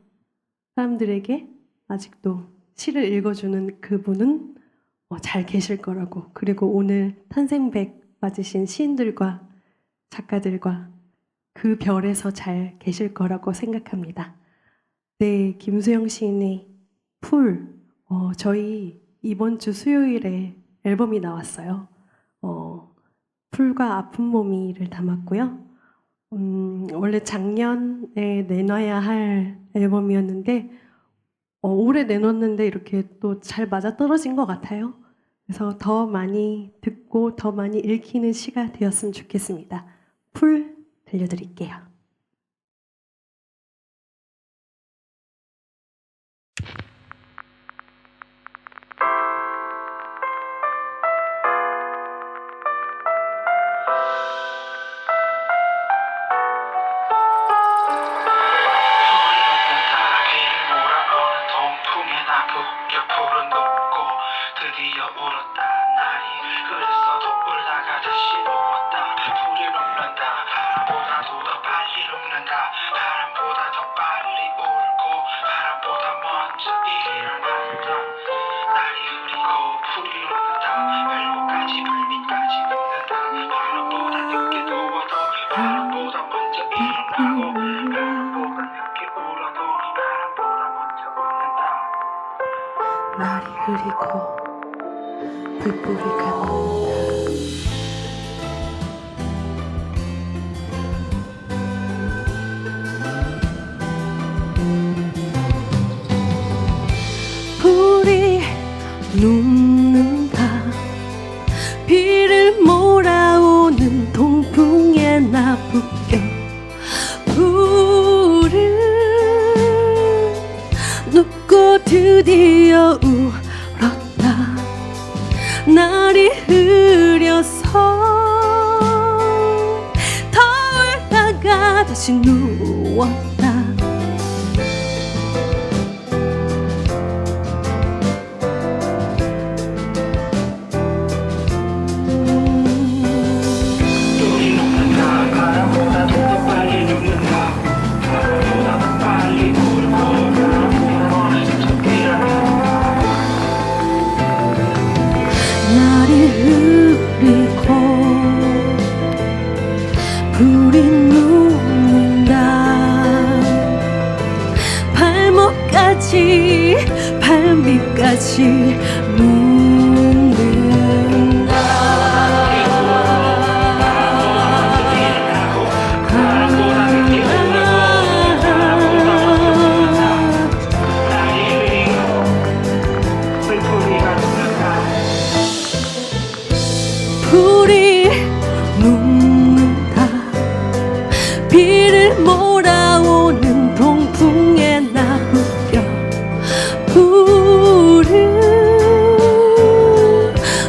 사람들에게 아직도 시를 읽어주는 그분은 잘 계실 거라고, 그리고 오늘 탄생 100 맞으신 시인들과 작가들과 그 별에서 잘 계실 거라고 생각합니다. 네, 김수영 시인의 풀, 저희 이번 주 수요일에 앨범이 나왔어요. 풀과 아픈 몸이를 담았고요. 원래 작년에 내놔야 할 앨범이었는데 올해 내놓았는데 이렇게 또 잘 맞아떨어진 것 같아요. 그래서 더 많이 듣고 더 많이 읽히는 시가 되었으면 좋겠습니다. 풀 들려드릴게요. 날이 흐리고 불뿌리가 녹는다. 불이 녹는다. 비를 몰아오는 동풍에 나 붙여 불을 눕고 드디어 울었다. 날이 흐려서 더울다가 다시 누웠다. 날이 흐리고 불이 녹는다. 발밑까지 녹는다. 불이 녹는다. 비를 몰아오는 동풍에 나 붙여 불을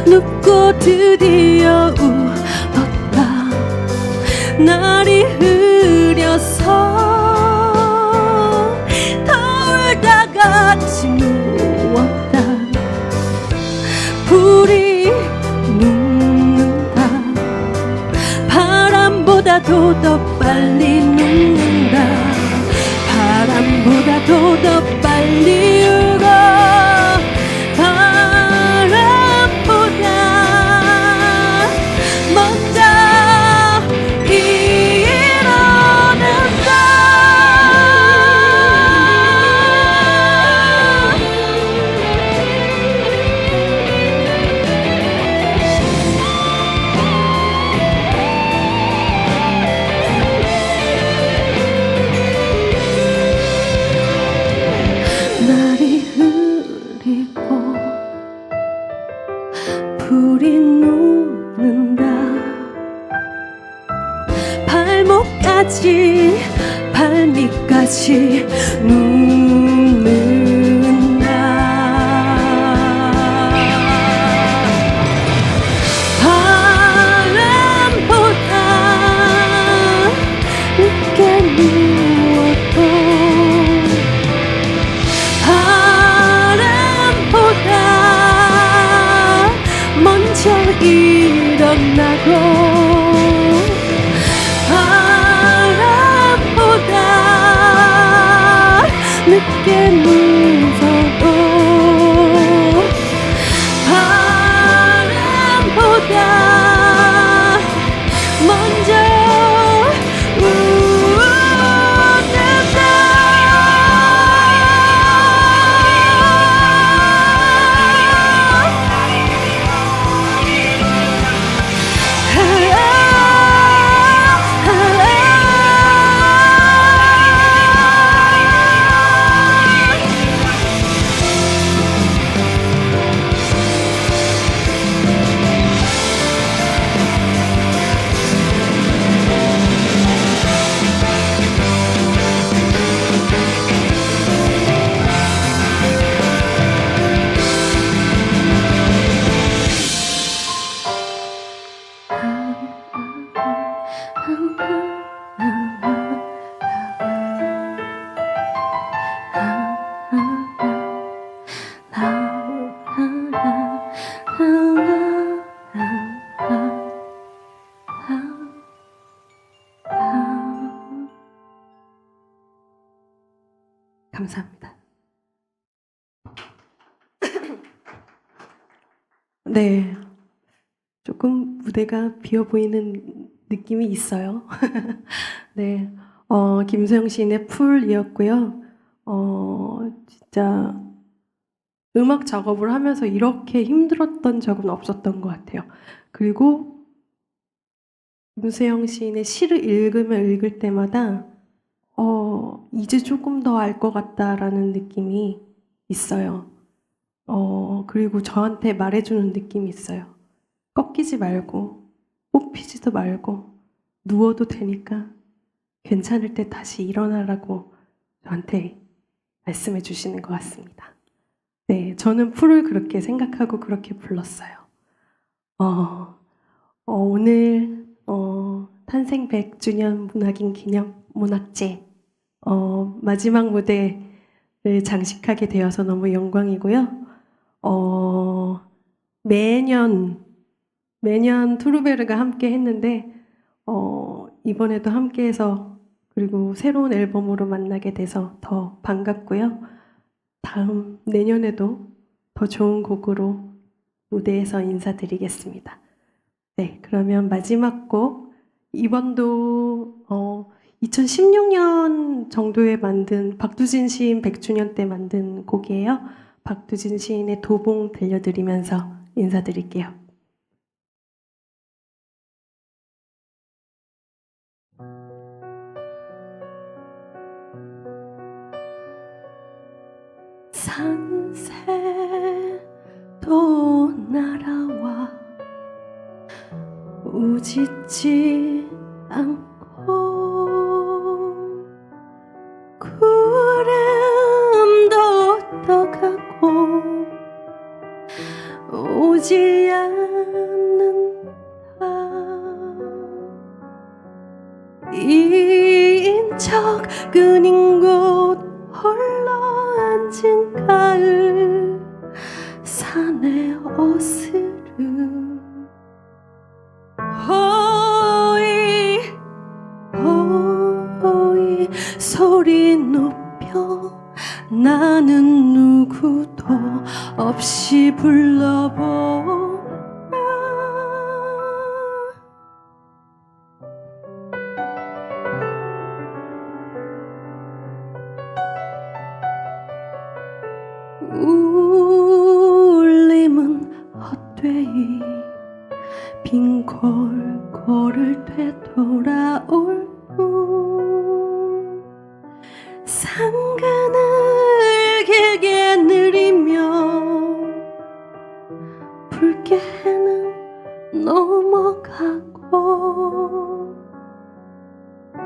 눕고 드디어 울었다. 날이 흐려서 더울다가 다시 누웠다. 불이 녹는다. 바람보다도 더 빨리 녹는다. 바람보다도 더 빨리 울고 바람보다 먼저 일어나고 바람보다 늦게 늦어도 바람보다 먼저 감사합니다. 네, 조금 무대가 비어 보이는 느낌이 있어요. 네, 김소영 시인의 풀이었고요. 진짜 음악 작업을 하면서 이렇게 힘들었던 적은 없었던 것 같아요. 그리고 김소영 시인의 시를 읽으면 읽을 때마다 이제 조금 더 알 것 같다라는 느낌이 있어요. 그리고 저한테 말해주는 느낌이 있어요. 꺾이지 말고, 뽑히지도 말고, 누워도 되니까 괜찮을 때 다시 일어나라고 저한테 말씀해 주시는 것 같습니다. 네, 저는 풀을 그렇게 생각하고 그렇게 불렀어요. 오늘 탄생 100주년 문학인 기념 문학제 마지막 무대를 장식하게 되어서 너무 영광이고요. 매년 투르베르가 함께 했는데 이번에도 함께해서 그리고 새로운 앨범으로 만나게 돼서 더 반갑고요. 다음 내년에도 더 좋은 곡으로 무대에서 인사드리겠습니다. 네, 그러면 마지막 곡 이번도 2016년 정도에 만든 박두진 시인 100주년 때 만든 곡이에요. 박두진 시인의 도봉 들려드리면서 인사드릴게요. 산새도 날아와 우짖지 않고 구름도 떠가고 오지 않는다. 인적 끈인 곳 홀로 앉은 가을 산의 어스름 호이 호이 소리 높여 나는 누구도 없이 불러보라. 울림은 헛되이 빈 골고를 되돌아올 뿐 상근을 길게 느리며 붉게 해는 넘어가고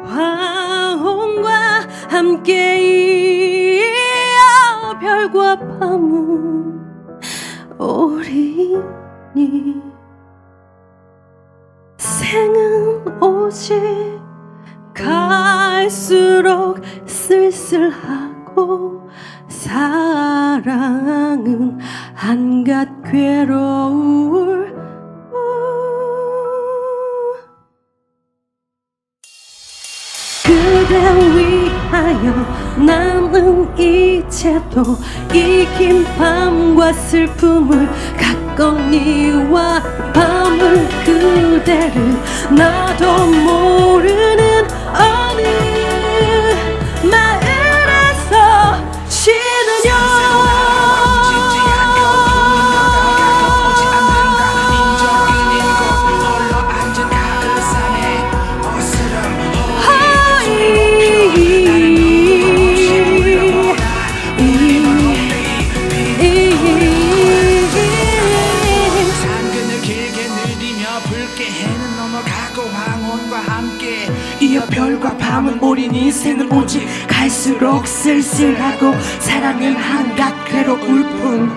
황혼과 함께 이어 별과 밤은 오리니 생은 오직 갈수록 쓸쓸하고 사랑은 한갓 괴로울 뿐 위하여 나는 이제도 이 긴 밤과 슬픔을 갔거니와 밤을 그대를 나도 모르는 어느 마을에서 쉬느냐 이어 별과 밤은 우린 인생은 오직 갈수록 쓸쓸하고 사랑은 한갓 괴로울 뿐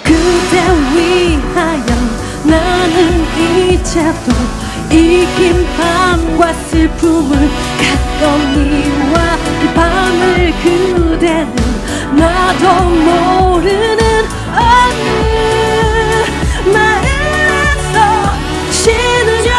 그대 위하여 나는 이제도 이 긴 밤과 슬픔을 갔거니와 이 밤을 그대는 나도 모르는 어느 마을에서 쉬느냐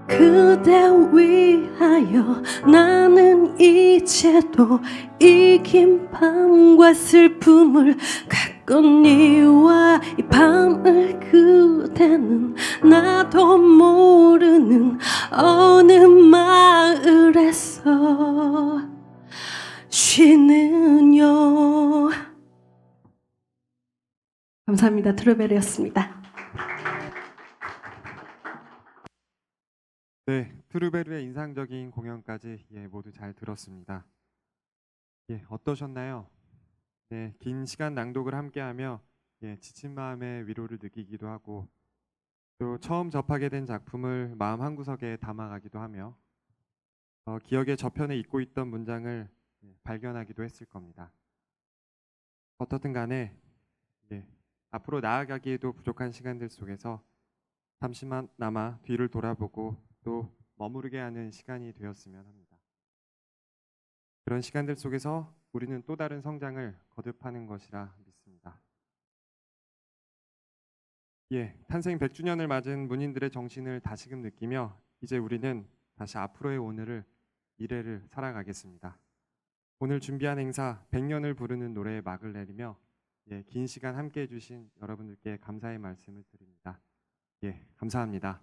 그대 위하여 나는 이제도 이 긴 밤과 슬픔을 갔거니와 이 밤을 그대는 나도 모르는 어느 마을에서 쉬느냐. 감사합니다. 트루베르였습니다. 네, 트루베르의 인상적인 공연까지 모두 잘 들었습니다. 어떠셨나요? 긴 시간 낭독을 함께하며 지친 마음의 위로를 느끼기도 하고 또 처음 접하게 된 작품을 마음 한구석에 담아가기도 하며 기억의 저편에 잊고 있던 문장을 발견하기도 했을 겁니다. 어떻든 간에 앞으로 나아가기에도 부족한 시간들 속에서 잠시나마 뒤를 돌아보고 또 머무르게 하는 시간이 되었으면 합니다. 그런 시간들 속에서 우리는 또 다른 성장을 거듭하는 것이라 믿습니다. 탄생 100주년을 맞은 문인들의 정신을 다시금 느끼며 이제 우리는 다시 앞으로의 오늘을 미래를 살아가겠습니다. 오늘 준비한 행사 100년을 부르는 노래에 막을 내리며 긴 시간 함께해 주신 여러분들께 감사의 말씀을 드립니다. 감사합니다.